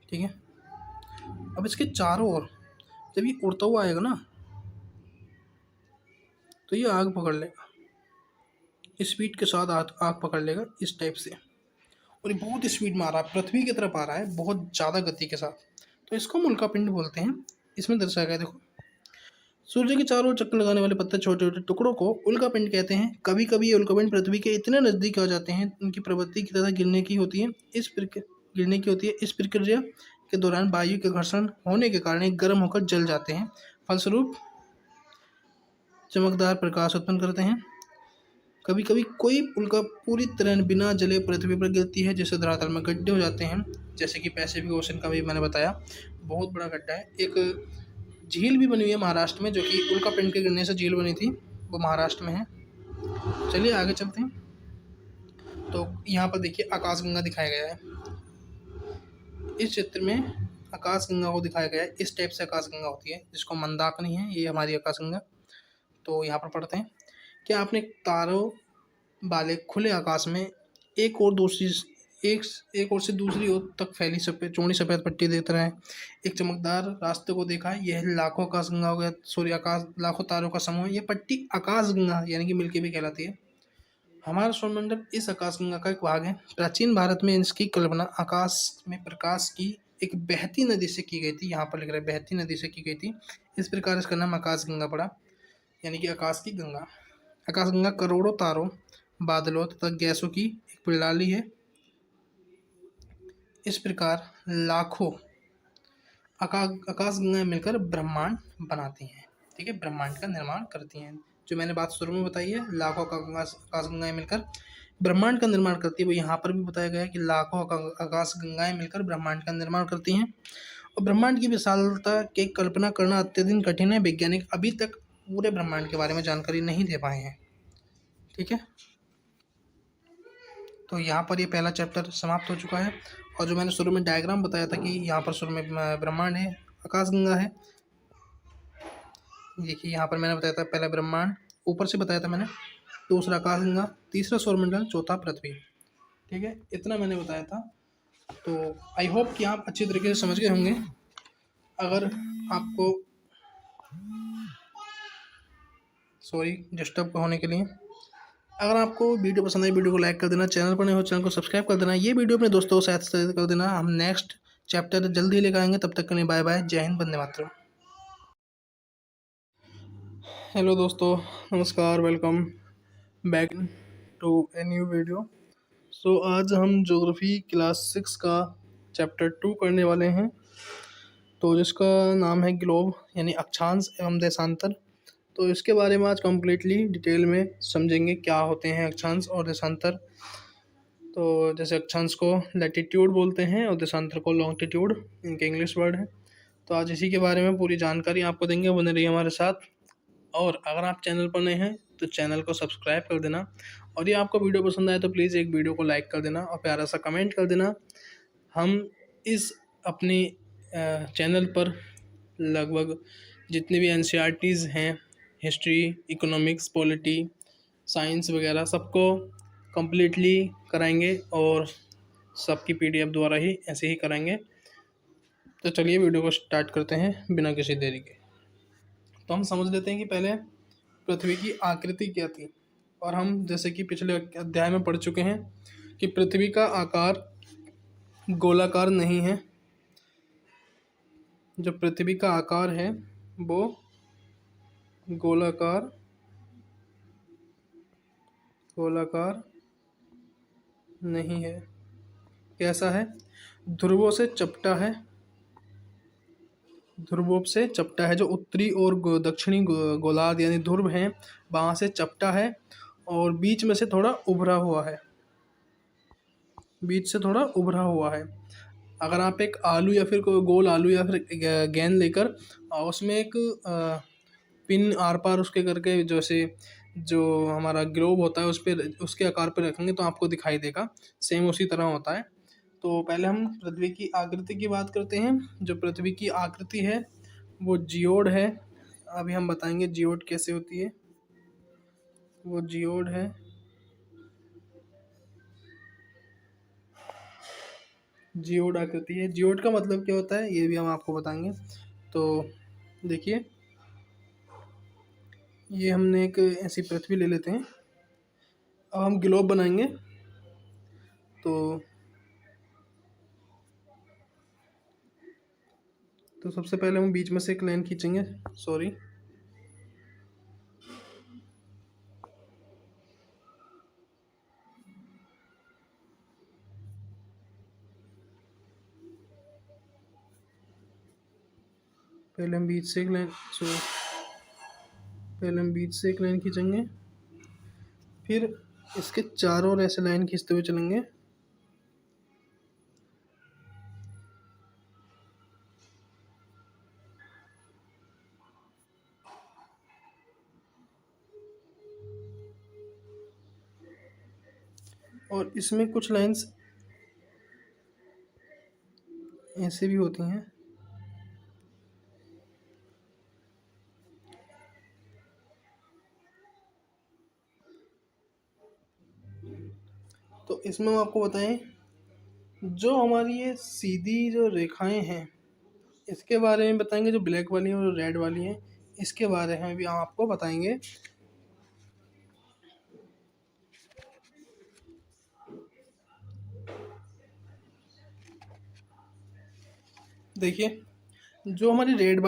ठीक है। अब इसके चारों ओर जब ये उड़ता हुआ आएगा ना तो ये आग पकड़ लेगा, स्पीड के साथ आग पकड़ लेगा इस टाइप से। और ये बहुत स्पीड में आ रहा है, पृथ्वी की तरफ आ रहा है बहुत ज़्यादा गति के साथ, तो इसको हम उल्कापिंड बोलते हैं। इसमें दर्शाया गया देखो, सूर्य के चारों ओर चक्कर लगाने वाले पत्थर छोटे छोटे टुकड़ों को उल्कापिंड कहते हैं। कभी कभी ये उल्कापिंड पृथ्वी के इतने नज़दीक आ जाते हैं उनकी प्रवृत्ति की तरह गिरने की होती है। इस प्रक्रिया के दौरान वायु के घर्षण होने के कारण ये गर्म होकर जल जाते हैं, फलस्वरूप चमकदार प्रकाश उत्पन्न करते हैं। कभी कभी कोई उल्का पूरी तरह बिना जले पृथ्वी पर गिरती है, जिससे धरातल में गड्ढे हो जाते हैं, जैसे कि पैसिफिक ओशन का भी मैंने बताया, बहुत बड़ा गड्ढा है। एक झील भी बनी हुई है महाराष्ट्र में, जो कि उल्कापिंड के गिरने से झील बनी थी, वो महाराष्ट्र में है। चलिए आगे चलते हैं। तो यहाँ पर देखिए आकाशगंगा दिखाया गया है। इस चित्र में आकाशगंगा को दिखाया गया है। इस टाइप से आकाशगंगा होती है, जिसको मंदाकिनी है, ये हमारी आकाशगंगा। तो यहाँ पर पढ़ते हैं। क्या आपने तारों वाले खुले आकाश में एक और से दूसरी ओर तक फैली चौड़ी सफ़ेद पट्टी देख रहे हैं, एक चमकदार रास्ते को देखा है? यह लाखों आकाशगंगा हो गया, लाखों तारों का समूह है। यह पट्टी आकाशगंगा यानी कि मिल्की वे कहलाती है। हमारा सौरमंडल इस आकाशगंगा का एक भाग है। प्राचीन भारत में इसकी कल्पना आकाश में प्रकाश की एक बहती नदी से की गई थी। यहाँ पर लिख रहे हैं बहती नदी से की गई थी, इस प्रकार इसका नाम आकाशगंगा पड़ा, यानी कि आकाश की गंगा। आकाशगंगा करोड़ों तारों, बादलों तथा गैसों की एक प्रणाली है। इस प्रकार लाखों आकाशगंगाएं मिलकर ब्रह्मांड बनाती हैं, ठीक है, ब्रह्मांड का निर्माण करती हैं। जो मैंने बात शुरू में बताई है, लाखों आकाशगंगाएं मिलकर ब्रह्मांड का निर्माण करती है, वो यहाँ पर भी बताया गया है कि लाखों आकाशगंगाएं मिलकर ब्रह्मांड का निर्माण करती हैं। और ब्रह्मांड की विशालता की कल्पना करना अत्यधिक कठिन है। वैज्ञानिक अभी तक पूरे ब्रह्मांड के बारे में जानकारी नहीं दे पाए हैं, ठीक है। तो यहाँ पर ये पहला चैप्टर समाप्त हो चुका है। और जो मैंने शुरू में डायग्राम बताया था कि यहाँ पर शुरू में ब्रह्मांड है, आकाशगंगा है, देखिए यहाँ पर मैंने बताया था पहला ब्रह्मांड, ऊपर से बताया था मैंने, दूसरा आकाशगंगा, तीसरा सौरमंडल, चौथा पृथ्वी, ठीक है, इतना मैंने बताया था। तो आई होप कि आप अच्छी तरीके से समझ गए होंगे। अगर आपको, सॉरी डिस्टर्ब होने के लिए, अगर आपको वीडियो पसंद आई वीडियो को लाइक कर देना, चैनल पर नए हो चैनल को सब्सक्राइब कर देना, ये वीडियो अपने दोस्तों को साथ शेयर कर देना। हम नेक्स्ट चैप्टर जल्दी ही लेकर आएंगे, तब तक के लिए बाय बाय, जय हिंद, वंदे मातरम। हेलो दोस्तों, नमस्कार, welcome back to a new video. So आज हम ज्योग्राफी क्लास 6 का चैप्टर 2 करने वाले हैं, तो जिसका नाम है ग्लोब यानी अक्षांश एवं देशांतर। तो इसके बारे में आज कम्प्लीटली डिटेल में समझेंगे क्या होते हैं अक्षांश और देशांतर। तो जैसे अक्षांश को लैटिट्यूड बोलते हैं और देशांतर को लॉन्गिट्यूड, इनके इंग्लिश वर्ड है। तो आज इसी के बारे में पूरी जानकारी आपको देंगे, बने रहिए हमारे साथ। और अगर आप चैनल पर नए हैं तो चैनल को सब्सक्राइब कर देना, और ये आपको वीडियो पसंद आए तो प्लीज़ एक वीडियो को लाइक कर देना और प्यारा सा कमेंट कर देना। हम इस अपने चैनल पर लगभग जितने भी एनसीईआरटीज़ हैं, हिस्ट्री, इकोनॉमिक्स, पॉलिटी, साइंस वगैरह सबको कंप्लीटली कराएंगे और सबकी पीडीएफ द्वारा ही ऐसे ही कराएंगे। तो चलिए वीडियो को स्टार्ट करते हैं बिना किसी देरी के। तो हम समझ लेते हैं कि पहले पृथ्वी की आकृति क्या थी। और हम जैसे कि पिछले अध्याय में पढ़ चुके हैं कि पृथ्वी का आकार गोलाकार नहीं है। जो पृथ्वी का आकार है वो गोलाकार नहीं है। कैसा है? ध्रुवों से चपटा है। ध्रुवों से चपटा है। जो उत्तरी और दक्षिणी गोलार्ध यानी ध्रुव हैं वहाँ से चपटा है और बीच में से थोड़ा उभरा हुआ है। बीच से थोड़ा उभरा हुआ है। अगर आप एक आलू या फिर कोई गोल आलू या फिर गेंद लेकर उसमें एक पिन आर पार उसके करके जैसे जो हमारा ग्लोब होता है उस पर उसके आकार पर रखेंगे तो आपको दिखाई देगा। सेम उसी तरह होता है। तो पहले हम पृथ्वी की आकृति की बात करते हैं। जो पृथ्वी की आकृति है वो जियोड है। अभी हम बताएंगे जियोड कैसे होती है। वो जियोड है। जियोड आकृति है। जियोड का मतलब क्या होता है ये भी हम आपको बताएंगे। तो देखिए, ये हमने एक ऐसी पृथ्वी ले लेते हैं। अब हम ग्लोब बनाएंगे। तो सबसे पहले हम बीच में से एक लाइन खींचेंगे। सॉरी, पहले हम बीच से एक लाइन खींचेंगे। फिर इसके चारों ओर ऐसे लाइन खींचते हुए चलेंगे। और इसमें कुछ लाइंस ऐसे भी होती हैं। तो इसमें हम आपको बताएं, जो हमारी ये सीधी जो रेखाएं हैं इसके बारे में बताएंगे। जो ब्लैक वाली हैं और रेड वाली हैं इसके बारे में भी हम आपको बताएंगे। देखिए, जो हमारी रेड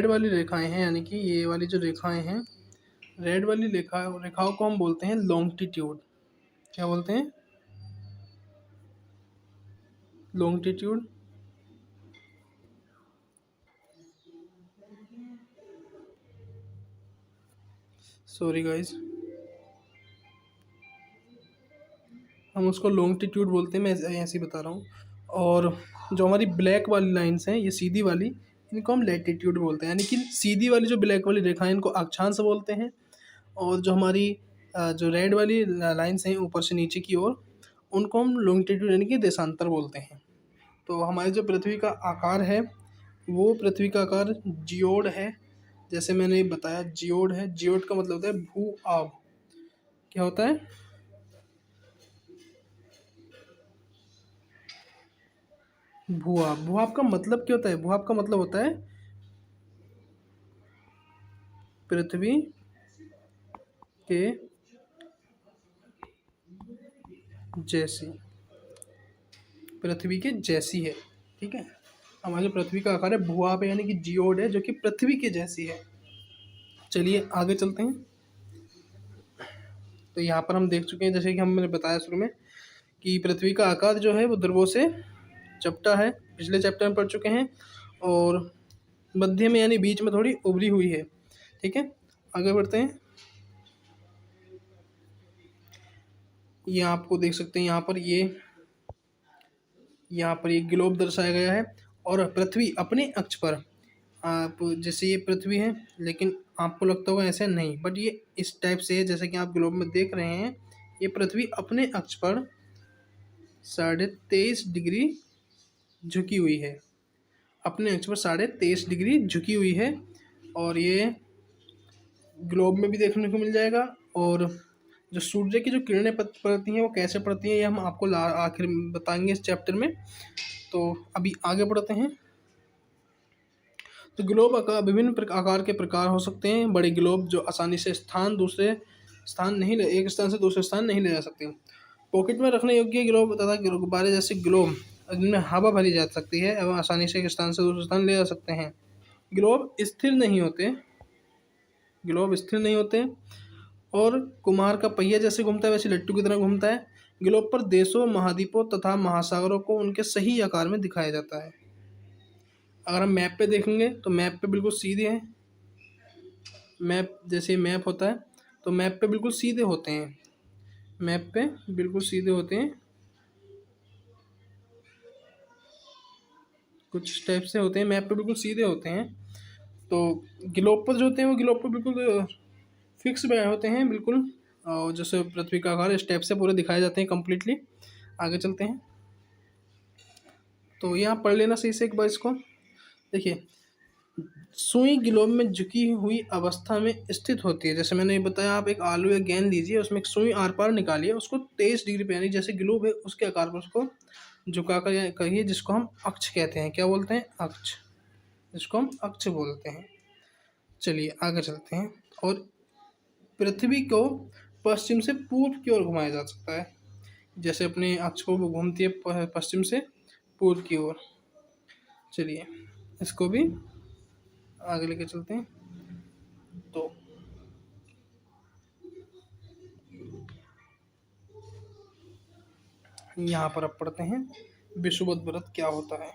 वाली रेखाएं हैं यानी कि ये वाली जो रेखाएं हैं, रेड वाली रेखाओं को हम बोलते हैं लॉन्गिट्यूड। क्या बोलते हैं? लॉन्गिट्यूड। सॉरी गाइस, हम उसको लॉन्गिट्यूड बोलते हैं। मैं ऐसे ही बता रहा हूँ। और जो हमारी ब्लैक वाली लाइंस हैं ये सीधी वाली, इनको हम लैटिट्यूड बोलते हैं। यानी कि सीधी वाली जो ब्लैक वाली रेखाएं इनको अक्षांश बोलते हैं। और जो हमारी जो रेड वाली लाइंस हैं ऊपर से नीचे की ओर, उनको हम लॉन्गिट्यूड यानी कि देशांतर बोलते हैं। तो हमारी जो पृथ्वी का आकार है वो पृथ्वी का आकार जियोड है। जैसे मैंने बताया जियोड है। जियोड का मतलब होता है भू आब। क्या होता है? भूआब। भूआब का मतलब क्या होता है? भूआब का मतलब होता है पृथ्वी के जैसी। पृथ्वी के जैसी है। ठीक है। हमारी जो पृथ्वी का आकार है भूआब है यानी कि जियोड है, जो कि पृथ्वी के जैसी है। चलिए आगे चलते हैं। तो यहाँ पर हम देख चुके हैं, जैसे कि हमने बताया शुरू में, कि पृथ्वी का आकार जो है वो ध्रुवों से चपटा है। पिछले चैप्टर में पढ़ चुके हैं। और मध्य में यानी बीच में थोड़ी उभरी हुई है। ठीक है, आगे बढ़ते हैं। ये आपको देख सकते हैं यहाँ पर ये ग्लोब दर्शाया गया है। और पृथ्वी अपने अक्ष पर, आप जैसे ये पृथ्वी है लेकिन आपको लगता होगा ऐसे नहीं, बट ये इस टाइप से है जैसे कि आप ग्लोब में देख रहे हैं। ये पृथ्वी अपने अक्ष पर 23.5 डिग्री झुकी हुई है, अपने अक्ष पर 23.5 डिग्री झुकी हुई है। और ये ग्लोब में भी देखने को मिल जाएगा। और जो सूर्य की जो किरणें पड़ती हैं वो कैसे पड़ती हैं ये हम आपको आखिर में बताएंगे इस चैप्टर में। तो अभी आगे बढ़ते हैं। तो ग्लोब आकार विभिन्न आकार के प्रकार हो सकते हैं। बड़े ग्लोब जो आसानी से एक स्थान से दूसरे स्थान नहीं ले जा सकते। पॉकेट में रखने योग्य ग्लोब तथा गुब्बारे जैसे ग्लोब जिनमें हवा भरी जा सकती है एवं आसानी से एक स्थान से दूसरे स्थान ले जा सकते हैं। ग्लोब स्थिर नहीं होते ग्लोब स्थिर नहीं होते और कुम्हार का पहिया जैसे घूमता है वैसे लट्टू की तरह घूमता है। ग्लोब पर देशों, महाद्वीपों तथा महासागरों को उनके सही आकार में दिखाया जाता है। अगर हम मैप पे देखेंगे तो मैप पे बिल्कुल सीधे हैं। मैप जैसे मैप होता है तो मैप पे बिल्कुल सीधे होते हैं। मैप पे बिल्कुल सीधे होते हैं, कुछ टाइप से होते हैं, मैप पे बिल्कुल सीधे होते हैं। तो ग्लोब पर जो होते हैं वो ग्लोब पर बिल्कुल फिक्स होते हैं बिल्कुल। और जैसे पृथ्वी का आकार स्टेप से पूरे दिखाए जाते हैं कम्प्लीटली। आगे चलते हैं। तो यहाँ पढ़ लेना सही से एक बार इसको। देखिए, सुई ग्लोब में झुकी हुई अवस्था में स्थित होती है। जैसे मैंने ये बताया, आप एक आलू या गेंद लीजिए, उसमें एक सुई आर पार निकालिए, उसको 23 डिग्री पे यानी जैसे ग्लोब है उसके आकार पर उसको झुका कर करिए, जिसको हम अक्ष कहते हैं। क्या बोलते हैं? अक्ष। जिसको हम अक्ष बोलते हैं। चलिए आगे चलते हैं। और पृथ्वी को पश्चिम से पूर्व की ओर घुमाया जा सकता है। जैसे अपने अक्ष को वो घूमती है पश्चिम से पूर्व की ओर। चलिए इसको भी आगे लेके चलते हैं। तो यहाँ पर अब पढ़ते हैं विषुवत व्रत क्या होता है।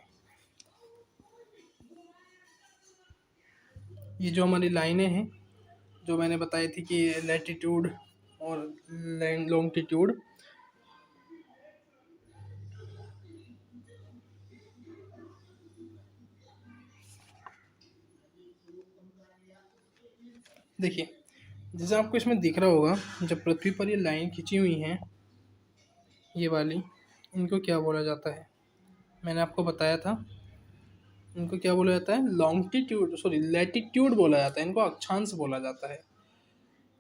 ये जो हमारी लाइनें हैं जो मैंने बताई थी कि लैटिट्यूड और लॉन्गिट्यूड, देखिए जैसे आपको इसमें दिख रहा होगा, जब पृथ्वी पर ये लाइन खींची हुई हैं ये वाली, इनको क्या बोला जाता है? मैंने आपको बताया था इनको क्या बोला जाता है? लॉन्गिट्यूड सॉरी लैटिट्यूड बोला जाता है। इनको अक्षांश बोला जाता है।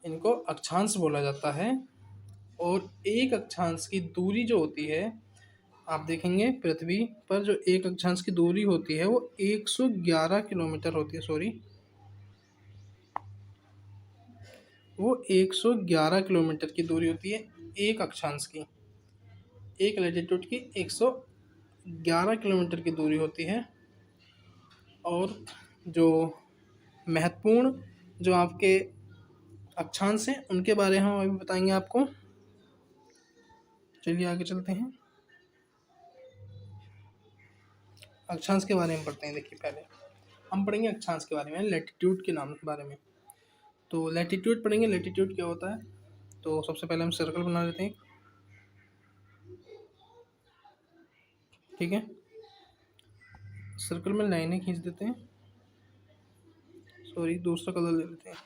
इनको अक्षांश बोला जाता है। और एक अक्षांश की दूरी जो होती है, आप देखेंगे पृथ्वी पर जो एक अक्षांश की दूरी होती है वो 111 किलोमीटर होती है। सॉरी, वो 111 किलोमीटर की दूरी होती है एक अक्षांश की। एक लैटिट्यूड की 111 किलोमीटर की दूरी होती है। और जो महत्वपूर्ण जो आपके अक्षांश हैं उनके बारे में हम अभी बताएंगे आपको। चलिए आगे चलते हैं। अक्षांश के बारे में पढ़ते हैं। देखिए पहले हम पढ़ेंगे अक्षांश के बारे में, लैटिट्यूड के नाम के बारे में। तो लैटिट्यूड पढ़ेंगे। लैटिट्यूड क्या होता है? तो सबसे पहले हम सर्कल बना लेते हैं। ठीक है, सर्कल में लाइनें खींच देते हैं। सॉरी, दूसरा कलर ले लेते हैं।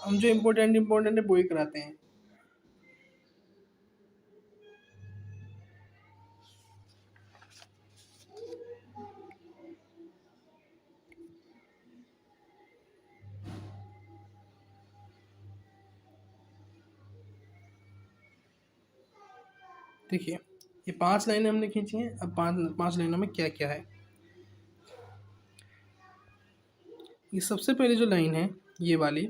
हम जो इम्पोर्टेंट है वो ही कराते हैं। देखिए ये 5 लाइनें हमने खींची हैं। अब पांच लाइनों में क्या क्या है। ये सबसे पहले जो लाइन है ये वाली,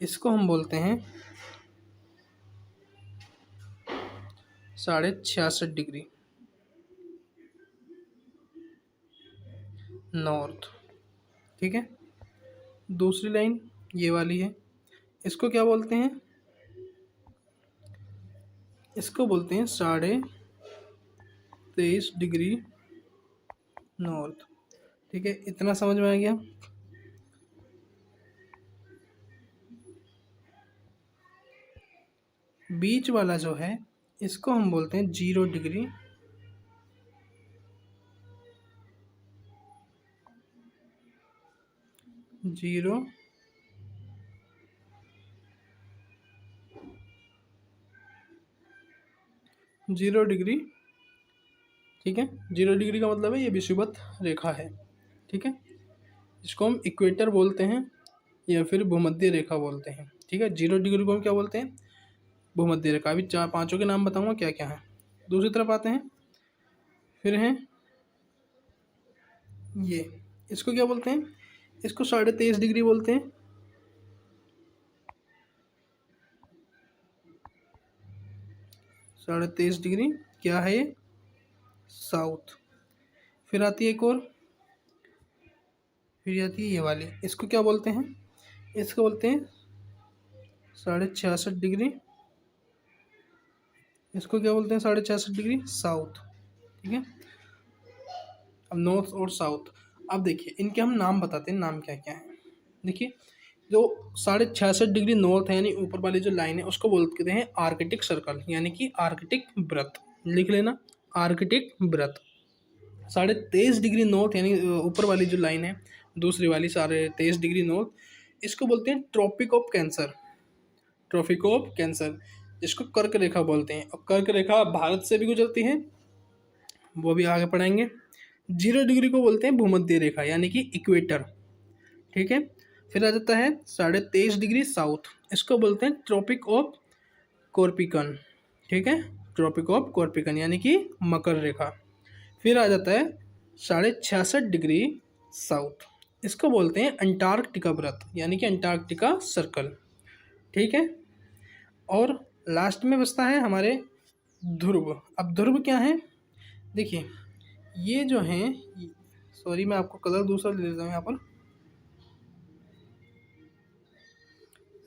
इसको हम बोलते हैं 66.5 डिग्री नॉर्थ। ठीक है, दूसरी लाइन ये वाली है, इसको क्या बोलते हैं? इसको बोलते हैं 23.5 डिग्री नॉर्थ। ठीक है, इतना समझ में आ गया। बीच वाला जो है इसको हम बोलते हैं 0 डिग्री जीरो 0 डिग्री, ठीक है। 0 डिग्री का मतलब है ये विषुवत रेखा है, ठीक है। इसको हम इक्वेटर बोलते हैं या फिर भूमध्य रेखा बोलते हैं, ठीक है। 0 डिग्री को हम क्या बोलते हैं? भूमध्य रेखा। अभी चार पांचों के नाम बताऊंगा क्या क्या है। दूसरी तरफ आते हैं, फिर हैं ये, इसको क्या बोलते हैं? इसको 23.5 डिग्री बोलते हैं। 23.5 डिग्री क्या है ये? साउथ। फिर आती है एक और, फिर आती है ये वाली, इसको क्या बोलते हैं? इसको बोलते हैं 66.5 डिग्री। इसको क्या बोलते हैं? 66.5 डिग्री साउथ, ठीक है। अब नॉर्थ और साउथ, अब देखिए इनके हम नाम बताते हैं, नाम क्या क्या है। देखिए जो 66.5 डिग्री नॉर्थ है यानी ऊपर वाली जो लाइन है उसको बोलते हैं आर्कटिक सर्कल यानी कि आर्कटिक वृत्त। लिख लेना, आर्कटिक वृत्त। 23.5 डिग्री नॉर्थ यानी ऊपर वाली जो लाइन है, दूसरी वाली 23.5 डिग्री नॉर्थ, इसको बोलते हैं tropic of cancer. Tropic of cancer, जिसको कर्क रेखा बोलते हैं। और कर्क रेखा भारत से भी गुजरती है, वो भी आगे पढ़ाएंगे। 0 डिग्री को बोलते हैं भूमध्य रेखा यानी कि इक्वेटर, ठीक है। फिर आ जाता है 23.5 डिग्री साउथ, इसको बोलते हैं ट्रॉपिक ऑफ कॉर्पिकन, ठीक है। ट्रॉपिक ऑफ कॉर्पिकन यानी कि मकर रेखा। फिर आ जाता है 66.5 डिग्री साउथ, इसको बोलते हैं अंटार्कटिका व्रत यानी कि अंटार्कटिका सर्कल, ठीक है। और लास्ट में बचता है हमारे ध्रुव। अब ध्रुव क्या है? देखिए ये जो हैं, सॉरी मैं आपको कलर दूसरा ले लेता हूँ यहाँ पर।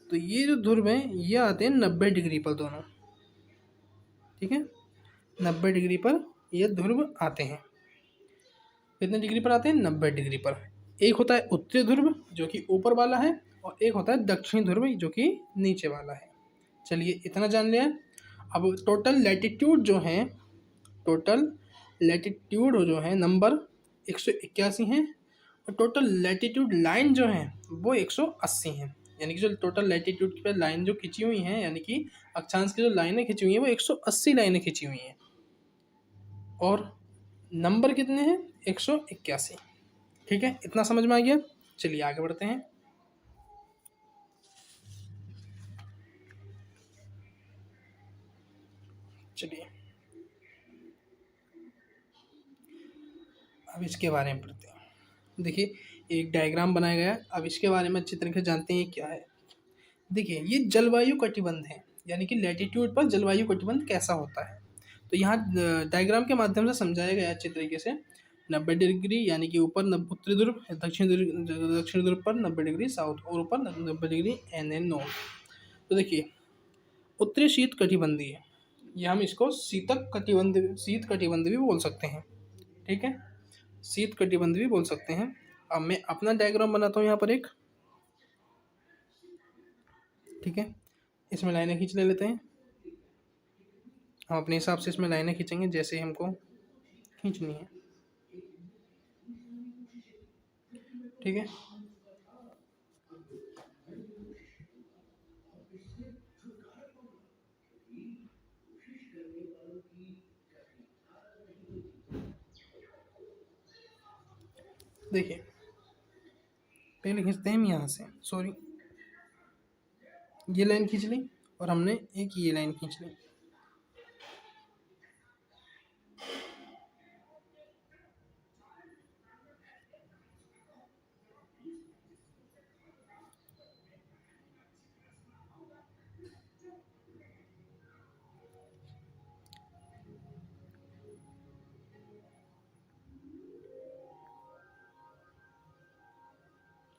तो ये जो ध्रुव हैं ये आते हैं 90 डिग्री पर दोनों, ठीक है। 90 डिग्री पर ये ध्रुव आते हैं। कितने डिग्री पर आते हैं? 90 डिग्री पर। एक होता है उत्तरी ध्रुव जो कि ऊपर वाला है, और एक होता है दक्षिणी ध्रुव जो कि नीचे वाला है। चलिए इतना जान लिया। अब टोटल लैटिट्यूड जो है, टोटल लैटिट्यूड जो है नंबर 181 हैं, और टोटल लैटिट्यूड लाइन जो है वो 180 हैं। यानी कि जो टोटल लैटिट्यूड की लाइन जो खिंची हुई हैं, यानी कि अक्षांश की जो लाइनें खिंची हुई हैं वो 180 लाइनें खिंची हुई हैं, और नंबर कितने हैं? 181, ठीक है। इतना समझ में आ गया। चलिए आगे बढ़ते हैं। चलिए अब इसके बारे में पढ़ते हैं। देखिए एक डायग्राम बनाया गया है, अब इसके बारे में अच्छी तरीके से जानते हैं ये क्या है। देखिए ये जलवायु कटिबंध है, यानी कि लैटिट्यूड पर जलवायु कटिबंध कैसा होता है। तो यहाँ डायग्राम के माध्यम से समझाया गया अच्छे तरीके से। 90 डिग्री यानी कि ऊपर उत्तरी ध्रुव, दक्षिण ध्रुव पर 90 डिग्री साउथ, और ऊपर 90 डिग्री एन एन नॉर्थ। तो देखिए उत्तरी शीत कटिबंधीय, या हम इसको शीत कटिबंध भी बोल सकते हैं, ठीक है। शीत कटिबंध भी बोल सकते हैं। अब मैं अपना डायग्राम बनाता हूँ यहाँ पर एक, ठीक है। इसमें लाइनें खींच ले लेते हैं। हम अपने हिसाब से इसमें लाइनें खींचेंगे जैसे हमको खींचनी है, ठीक है। देखिए पहले खींचते हैं हम यहाँ से, सॉरी ये लाइन खींच ली, और हमने एक ये लाइन खींच ली।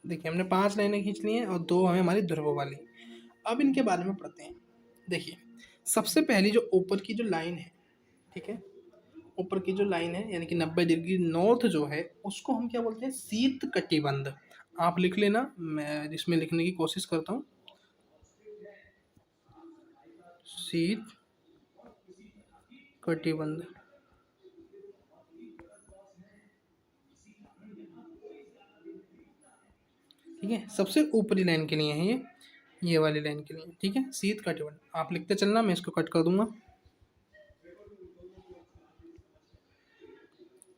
देखिए हमने 5 लाइनें खींच ली हैं और 2 हमें हमारी ध्रुव वाली। अब इनके बारे में पढ़ते हैं। देखिए सबसे पहली जो ऊपर की जो लाइन है, ठीक है, ऊपर की जो लाइन है यानी कि 90 डिग्री नॉर्थ जो है उसको हम क्या बोलते हैं? शीत कटिबंध। आप लिख लेना, मैं इसमें लिखने की कोशिश करता हूँ। शीत कटिबंध, ठीक है। सबसे ऊपरी लाइन के लिए है ये वाली लाइन के लिए, ठीक है। शीत कटिबंध आप लिखते चलना, मैं इसको कट कर दूंगा।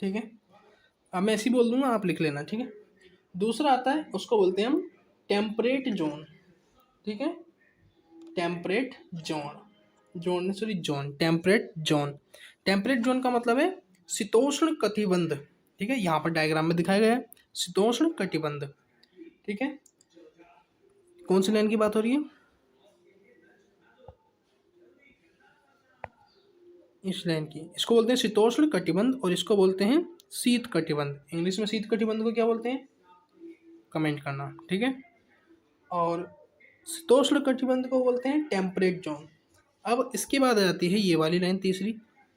ठीक है, अब मैं ऐसे ही बोल दूंगा, आप लिख लेना, ठीक है। दूसरा आता है, उसको बोलते हैं हम टेम्परेट जोन, ठीक है, temperate zone sorry zone, temperate zone. Temperate zone का मतलब है शीतोष्ण कटिबंध, ठीक है, यहाँ पर डायग्राम में दिखाया गया है शीतोष्ण कटिबंध, ठीक है। कौन सी लाइन की बात हो रही है? इस लाइन की। इसको बोलते हैं शीतोष्ण कटिबंध और इसको बोलते हैं शीत कटिबंध। इंग्लिश में शीत कटिबंध को क्या बोलते हैं, कमेंट करना, ठीक है। और शीतोष्ण कटिबंध को बोलते हैं टेम्परेट जोन। अब इसके बाद आ जाती है ये वाली लाइन तीसरी,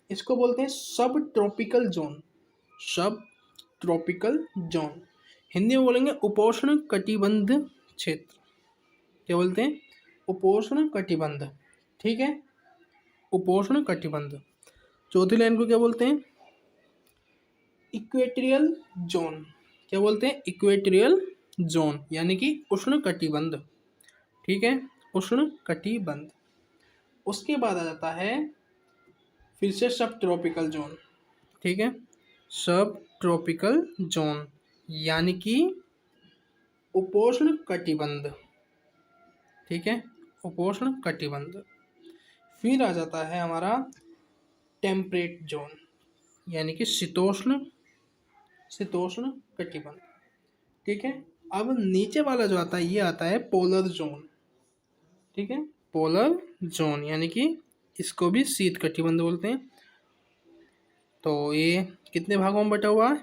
इसको बोलते हैं सब ट्रॉपिकल जोन, सब ट्रॉपिकल जोन। हिंदी में बोलेंगे उपोष्ण कटिबंध क्षेत्र, क्या बोलते हैं, उपोष्ण कटिबंध, ठीक है, उपोष्ण कटिबंध। चौथी लाइन को क्या बोलते हैं, इक्वेटोरियल जोन, क्या बोलते हैं, इक्वेटोरियल जोन, यानी कि उष्ण कटिबंध, ठीक है, उष्ण कटिबंध। उसके बाद आ जाता है फिर से सब ट्रॉपिकल जोन, ठीक है, सब ट्रॉपिकल जोन यानी कि उपोष्ण कटिबंध, ठीक है, उपोष्ण कटिबंध। फिर आ जाता है हमारा टेम्परेट जोन, यानी कि शीतोष्ण शीतोष्ण कटिबंध, ठीक है। अब नीचे वाला जो आता है ये आता है पोलर जोन, ठीक है, पोलर जोन, यानी कि इसको भी शीत कटिबंध बोलते हैं। तो ये कितने भागों में बटा हुआ है,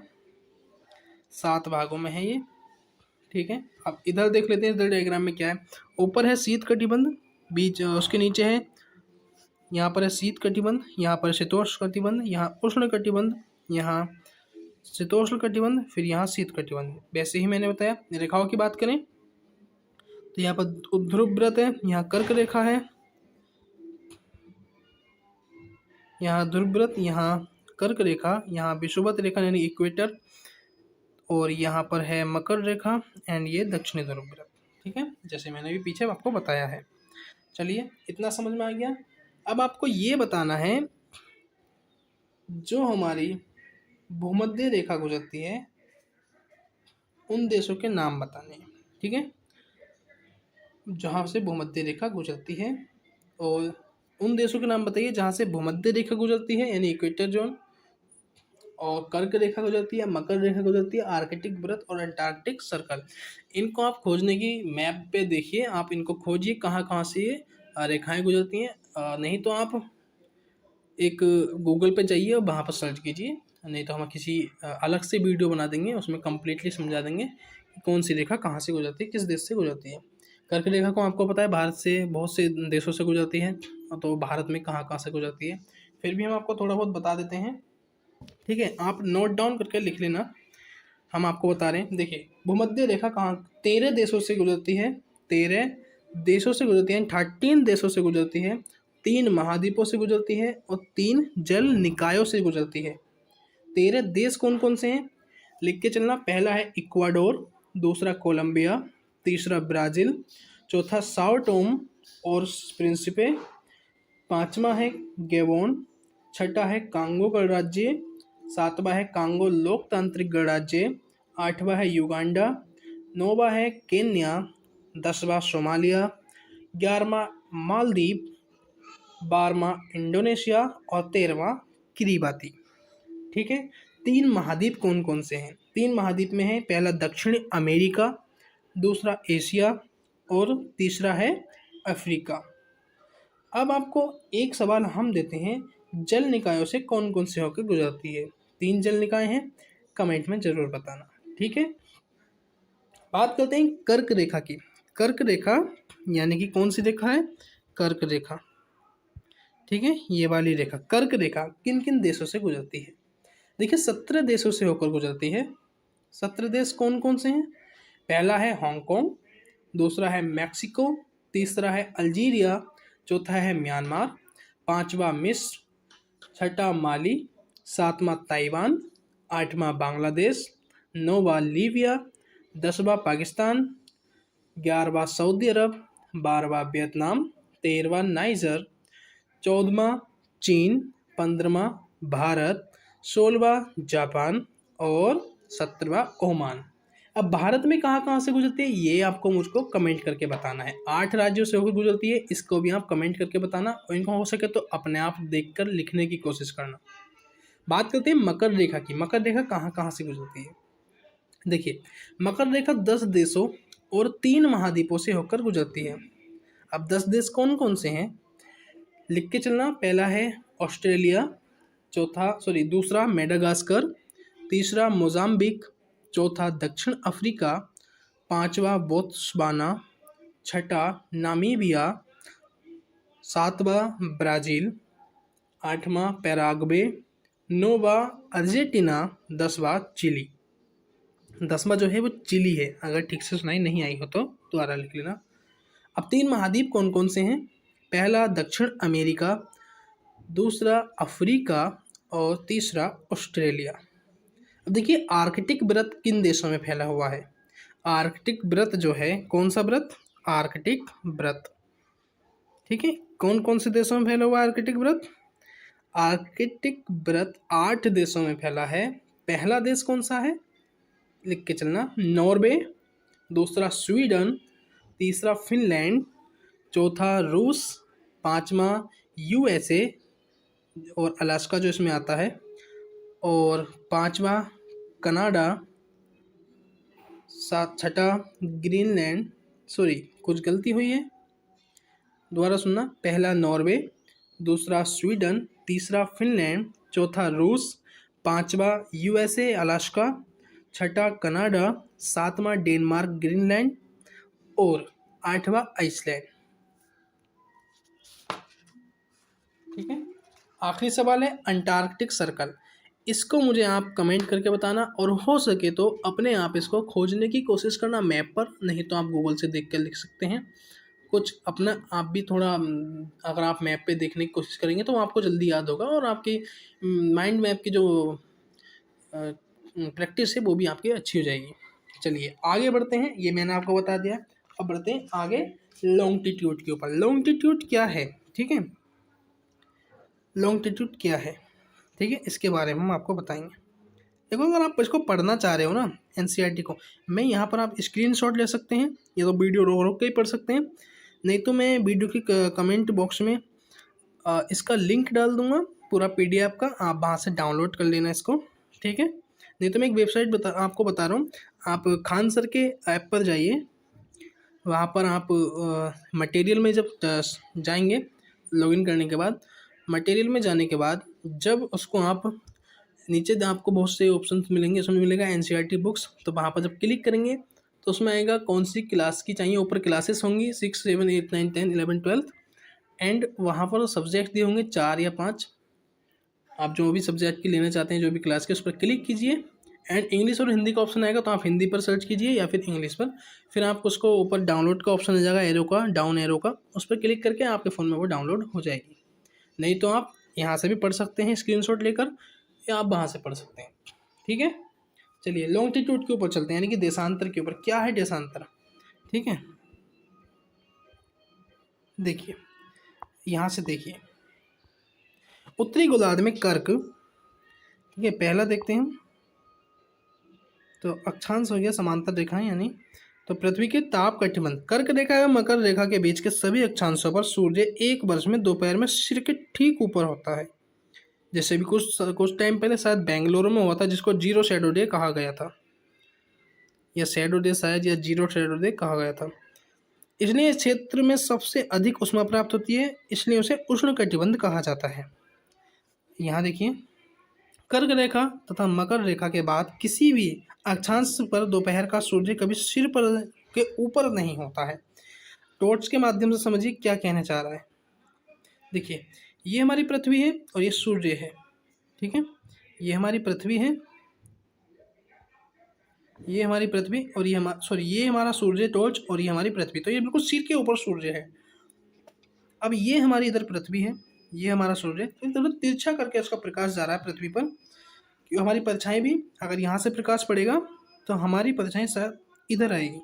7 भागों में है ये, ठीक है। अब इधर देख लेते हैं, इधर डायग्राम में क्या है। ऊपर है शीत कटिबंध, बीच उसके नीचे है, यहाँ पर है शीत कटिबंध, यहाँ पर शीतोष्ण कटिबंध, यहाँ उष्ण कटिबंध, यहाँ शीतोष्ण कटिबंध, फिर यहाँ शीत कटिबंध। वैसे ही मैंने बताया। रेखाओं की बात करें तो यहाँ पर ध्रुव व्रत है, यहाँ कर्क रेखा है, यहाँ ध्रुव व्रत, यहाँ कर्क रेखा, यहाँ विषुवत रेखा यानी इक्वेटर, और यहाँ पर है मकर रेखा एंड ये दक्षिणी ध्रुव व्रत, ठीक है, जैसे मैंने भी पीछे आपको बताया है। चलिए, इतना समझ में आ गया। अब आपको ये बताना है जो हमारी भूमध्य रेखा गुजरती है उन देशों के नाम बताने हैं, ठीक है, जहाँ से भूमध्य रेखा गुजरती है, और उन देशों के नाम बताइए जहाँ से भूमध्य रेखा गुजरती है यानी इक्वेटर जोन, और कर्क रेखा गुजरती है, मकर रेखा गुजरती है, आर्कटिक व्रत और अंटार्कटिक सर्कल। इनको आप खोजने की मैप पे देखिए, आप इनको खोजिए कहाँ कहाँ से ये रेखाएं गुजरती हैं। नहीं तो आप एक गूगल पे जाइए और वहाँ पर सर्च कीजिए, नहीं तो हम किसी अलग से वीडियो बना देंगे, उसमें कम्प्लीटली समझा देंगे कि कौन सी रेखा कहाँ से गुजरती है, किस देश से गुजरती है। कर्क रेखा को आपको पता है भारत से बहुत से देशों से गुजरती है, तो भारत में कहाँ कहाँ से गुजरती है, फिर भी हम आपको थोड़ा बहुत बता देते हैं, ठीक है। आप नोट डाउन करके लिख लेना, हम आपको बता रहे हैं। देखिए, भूमध्य रेखा कहाँ 13 देशों से गुजरती है, 13 देशों से गुजरती है, 13 देशों से गुजरती है, 3 महाद्वीपों से गुजरती है और 3 जल निकायों से गुजरती है। 13 देश कौन कौन से हैं, लिख के चलना। पहला है इक्वाडोर, दूसरा कोलंबिया, तीसरा ब्राज़ील, चौथा साओ टोम और प्रिंसिपे, पांचवा है गेबोन, छठा है कांगो गणराज्य, सातवां है कांगो लोकतांत्रिक गणराज्य, आठवां है युगांडा, नौवां है केन्या, 10वां सोमालिया, 11वां मालदीव, 12वां इंडोनेशिया और 13वां किरीबाती, ठीक है। 3 महाद्वीप कौन कौन से हैं, 3 महाद्वीप में है, पहला दक्षिण अमेरिका, दूसरा एशिया और तीसरा है अफ्रीका। अब आपको एक सवाल हम देते हैं, जल निकायों से कौन कौन से होकर गुजरती है। 3 जल निकाय हैं, कमेंट में जरूर बताना, ठीक है। बात करते हैं कर्क रेखा की। कर्क रेखा यानी कि कौन सी रेखा है, कर्क रेखा, ठीक है, ये वाली रेखा। कर्क रेखा किन किन देशों से गुजरती है, देखिए 17 देशों से होकर गुजरती है। 17 देश कौन कौन से हैं, पहला है हांगकांग, दूसरा है मैक्सिको, तीसरा है अल्जीरिया, चौथा है म्यांमार, पांचवा मिस्र, छठा माली, सातवां ताइवान, आठवां बांग्लादेश, नौवां लीबिया, 10वां पाकिस्तान, 11वां सऊदी अरब, 12वां वियतनाम, 13वां नाइजर, 14वां चीन, 15वां भारत, 16वां जापान और 17वां ओमान। अब भारत में कहाँ कहाँ से गुजरती है ये आपको मुझको कमेंट करके बताना है। 8 राज्यों से होकर गुजरती है, इसको भी आप कमेंट करके बताना, और इनको हो सके तो अपने आप देखकर लिखने की कोशिश करना। बात करते हैं मकर रेखा की। मकर रेखा कहाँ कहाँ से गुजरती है। देखिए, मकर रेखा 10 देशों और 3 महाद्वीपों से होकर गुजरती है। अब 10 देश कौन कौन से हैं लिख के चलना। पहला है ऑस्ट्रेलिया, दूसरा मेडागास्कर, तीसरा मोजाम्बिक, चौथा दक्षिण अफ्रीका, पांचवा बोत्सवाना, छठा नामीबिया, सातवां ब्राज़ील, आठवां पैराग्वे, नौवां अर्जेंटीना, 10वां चिली। 10वां जो है वो चिली है, अगर ठीक से सुनाई नहीं आई हो तो दोबारा लिख लेना। अब 3 महाद्वीप कौन कौन से हैं। पहला दक्षिण अमेरिका, दूसरा अफ्रीका और तीसरा ऑस्ट्रेलिया। अब देखिए, आर्कटिक व्रत किन देशों में फैला हुआ है। आर्कटिक व्रत जो है, कौन सा व्रत, आर्कटिक व्रत, ठीक है। कौन कौन से देशों में फैला हुआ है आर्कटिक व्रत। आर्कटिक व्रत 8 देशों में फैला है। पहला देश कौन सा है लिख के चलना, नॉर्वे, दूसरा स्वीडन, तीसरा फिनलैंड, चौथा रूस, पांचवा यूएसए और अलास्का जो इसमें आता है, और पांचवा कनाडा, छठा ग्रीनलैंड, कुछ गलती हुई है, दोबारा सुनना। पहला नॉर्वे, दूसरा स्वीडन, तीसरा फिनलैंड, चौथा रूस, पांचवा यूएसए अलास्का, छठा कनाडा, सातवां डेनमार्क ग्रीनलैंड और आठवां आइसलैंड। ठीक है। आखिरी सवाल है अंटार्कटिक सर्कल। इसको मुझे आप कमेंट करके बताना, और हो सके तो अपने आप इसको खोजने की कोशिश करना मैप पर, नहीं तो आप गूगल से देख कर लिख सकते हैं। कुछ अपना आप भी थोड़ा अगर आप मैप पे देखने की कोशिश करेंगे तो आपको जल्दी याद होगा, और आपकी माइंड मैप की जो प्रैक्टिस है वो भी आपकी अच्छी हो जाएगी। चलिए आगे बढ़ते हैं, ये मैंने आपको बता दिया। अब बढ़ते हैं आगे लॉन्गिट्यूड के ऊपर। लॉन्गिट्यूड क्या है, ठीक है, लॉन्गिट्यूड क्या है, ठीक है, इसके बारे में हम आपको बताएंगे। देखो, अगर आप इसको पढ़ना चाह रहे हो ना एनसीईआरटी को, मैं यहाँ पर आप स्क्रीनशॉट ले सकते हैं, या तो वीडियो रोक रोक के ही पढ़ सकते हैं, नहीं तो मैं वीडियो की कमेंट बॉक्स में इसका लिंक डाल दूंगा पूरा पीडीएफ का, आप वहाँ से डाउनलोड कर लेना इसको, ठीक है। नहीं तो मैं एक वेबसाइट आपको बता रहा हूँ, आप खान सर के ऐप पर जाइए, वहाँ पर आप मटेरियल में जब जाएंगे, लॉगिन करने के बाद मटेरियल में जाने के बाद जब उसको आप नीचे आपको बहुत से ऑप्शंस मिलेंगे, उसमें मिलेगा एनसीईआरटी बुक्स, तो वहाँ पर जब क्लिक करेंगे तो उसमें आएगा कौन सी क्लास की चाहिए। ऊपर क्लासेस होंगी 6, 7, 8, 9, 10, 11, 12 एंड वहाँ पर सब्जेक्ट दिए होंगे 4 या 5। आप जो भी सब्जेक्ट की लेना चाहते हैं, जो भी क्लास के, उस पर क्लिक कीजिए एंड इंग्लिश और हिंदी का ऑप्शन आएगा, तो आप हिंदी पर सर्च कीजिए या फिर इंग्लिश पर। फिर आपको उसको ऊपर डाउनलोड का ऑप्शन आ जाएगा, एरो का, डाउन एरो का, उस पर क्लिक करके आपके फ़ोन में वो डाउनलोड हो जाएगी। नहीं तो आप यहाँ से भी पढ़ सकते हैं स्क्रीनशॉट लेकर, या आप वहाँ से पढ़ सकते हैं, ठीक है। चलिए लॉन्गिट्यूड के ऊपर चलते हैं, यानी कि देशांतर के ऊपर। क्या है देशांतर, ठीक है। देखिए, यहाँ से देखिए, उत्तरी गोलार्ध में कर्क, ठीक है, पहला देखते हैं। तो अक्षांश हो गया समांतर रेखाएं, यानी तो पृथ्वी के ताप कटिबंध कर्क रेखा एवं मकर रेखा के बीच के सभी अक्षांशों पर सूर्य एक वर्ष में दोपहर में सिर के ठीक ऊपर होता है। जैसे भी कुछ टाइम पहले शायद बेंगलुरु में हुआ था, जिसको जीरो शैडो डे कहा गया था, या शैडो डे शायद, या जीरो शैडो डे कहा गया था। इसलिए इस क्षेत्र में सबसे अधिक ऊष्मा प्राप्त होती है, इसलिए उसे उष्ण कटिबंध कहा जाता है। यहाँ देखिए, कर्क रेखा तथा मकर रेखा के बाद किसी भी अक्षांश पर दोपहर का सूर्य कभी सिर पर के ऊपर नहीं होता है। टॉर्च के माध्यम से समझिए क्या कहना चाह रहा है। देखिए, ये हमारी पृथ्वी है और ये सूर्य है, ठीक है। ये हमारी पृथ्वी है, ये हमारी पृथ्वी, और ये हमारा सूर्य टॉर्च, और ये हमारी पृथ्वी। तो ये बिल्कुल सिर के ऊपर सूर्य है। अब ये हमारी इधर पृथ्वी है, ये हमारा सूर्य, तो इधर तिरछा करके उसका प्रकाश जा रहा है पृथ्वी पर, कि हमारी परछाई भी अगर यहाँ से प्रकाश पड़ेगा तो हमारी परछाई शायद इधर आएगी,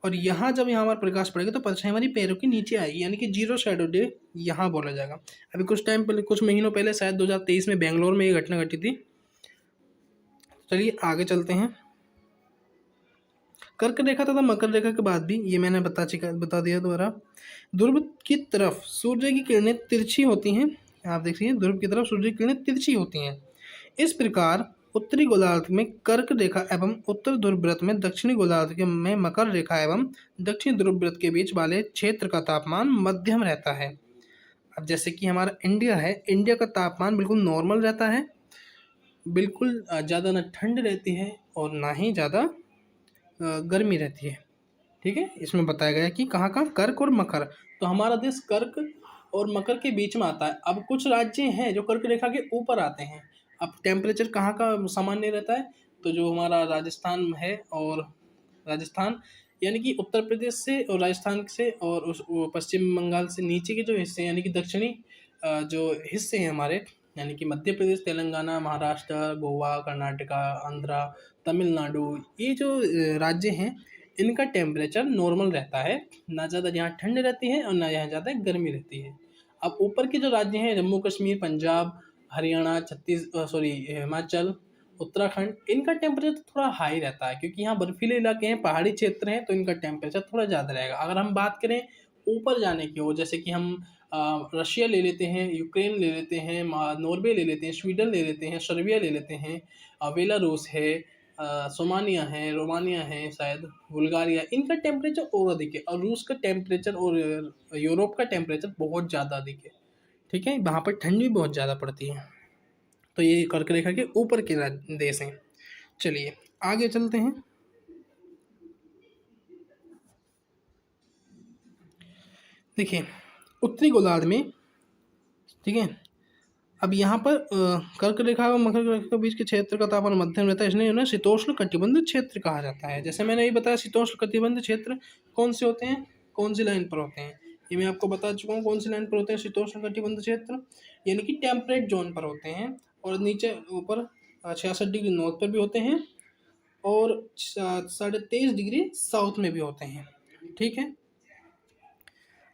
और यहाँ जब यहाँ हमारा प्रकाश पड़ेगा तो परछाई हमारी पैरों के नीचे आएगी, यानी कि जीरो शैडो डे यहाँ बोला जाएगा। अभी कुछ टाइम पहले, कुछ महीनों पहले, शायद 2023 में बेंगलोर में ये घटना घटी थी, चलिए आगे चलते हैं। कर्क रेखा तथा मकर रेखा के बाद भी ये मैंने बता दिया दोबारा, ध्रुव की तरफ सूर्य की किरणें तिरछी होती हैं। आप देख रही हैं, ध्रुव की तरफ सूर्य की किरणें तिरछी होती हैं। इस प्रकार उत्तरी गोलार्ध में कर्क रेखा एवं उत्तर ध्रुव वृत्त में दक्षिणी गोलार्ध में मकर रेखा एवं दक्षिणी ध्रुव वृत्त के बीच वाले क्षेत्र का तापमान मध्यम रहता है। अब जैसे कि हमारा इंडिया है, इंडिया का तापमान बिल्कुल नॉर्मल रहता है, बिल्कुल ज़्यादा ना ठंड रहती है और ना ही ज़्यादा गर्मी रहती है। ठीक है, इसमें बताया गया कि कहाँ कहाँ कर्क और मकर, तो हमारा देश कर्क और मकर के बीच में आता है। अब कुछ राज्य हैं जो कर्क रेखा के ऊपर आते हैं। अब टेम्परेचर कहाँ का सामान्य रहता है, तो जो हमारा राजस्थान है, और राजस्थान यानी कि उत्तर प्रदेश से और राजस्थान से और उस वो पश्चिम बंगाल से नीचे के जो हिस्से हैं, यानी कि दक्षिणी जो हिस्से हैं हमारे, यानी कि मध्य प्रदेश, तेलंगाना, महाराष्ट्र, गोवा, कर्नाटका, आंध्रा, तमिलनाडु, ये जो राज्य हैं, इनका टेम्परेचर नॉर्मल रहता है। ना ज़्यादा यहाँ ठंड रहती है और ना यहाँ ज़्यादा गर्मी रहती है। अब ऊपर के जो राज्य हैं, जम्मू कश्मीर, पंजाब, हरियाणा, हिमाचल, उत्तराखंड, इनका टेम्परेचर थोड़ा हाई रहता है, क्योंकि यहाँ बर्फीले इलाके हैं, पहाड़ी क्षेत्र हैं, तो इनका टेम्परेचर थोड़ा ज़्यादा रहेगा। अगर हम बात करें ऊपर जाने की ओर, जैसे कि हम रशिया ले लेते हैं, यूक्रेन ले लेते हैं, नॉर्वे ले लेते हैं, स्वीडन ले लेते हैं, सर्बिया ले लेते हैं, बेलारूस है, सोमानिया है, रोमानिया है, शायद बुल्गारिया, इनका टेम्परेचर और अधिक है। और रूस का टेम्परेचर और यूरोप का टेम्परेचर बहुत ज़्यादा अधिक है। ठीक है, वहाँ पर ठंड भी बहुत ज़्यादा पड़ती है। तो ये कर्क रेखा के ऊपर के देश हैं। चलिए आगे चलते हैं। देखिए उत्तरी गोलार्ध में, ठीक है, अब यहाँ पर कर्क रेखा और मकर रेखा के बीच के क्षेत्र का तापमान मध्यम रहता है, इसलिए उन्हें शीतोष्ण कटिबंध क्षेत्र कहा जाता है। जैसे मैंने ये बताया, शीतोष्ण कटिबंध क्षेत्र कौन से होते हैं, कौन सी लाइन पर होते हैं, ये मैं आपको बता चुका हूँ कौन सी लाइन पर होते हैं शीतोष्ण कटिबंध क्षेत्र, यानी कि टेम्परेट जोन पर होते हैं, और नीचे ऊपर 66 डिग्री नॉर्थ पर भी होते हैं, और 23.5 डिग्री साउथ में भी होते हैं। ठीक है,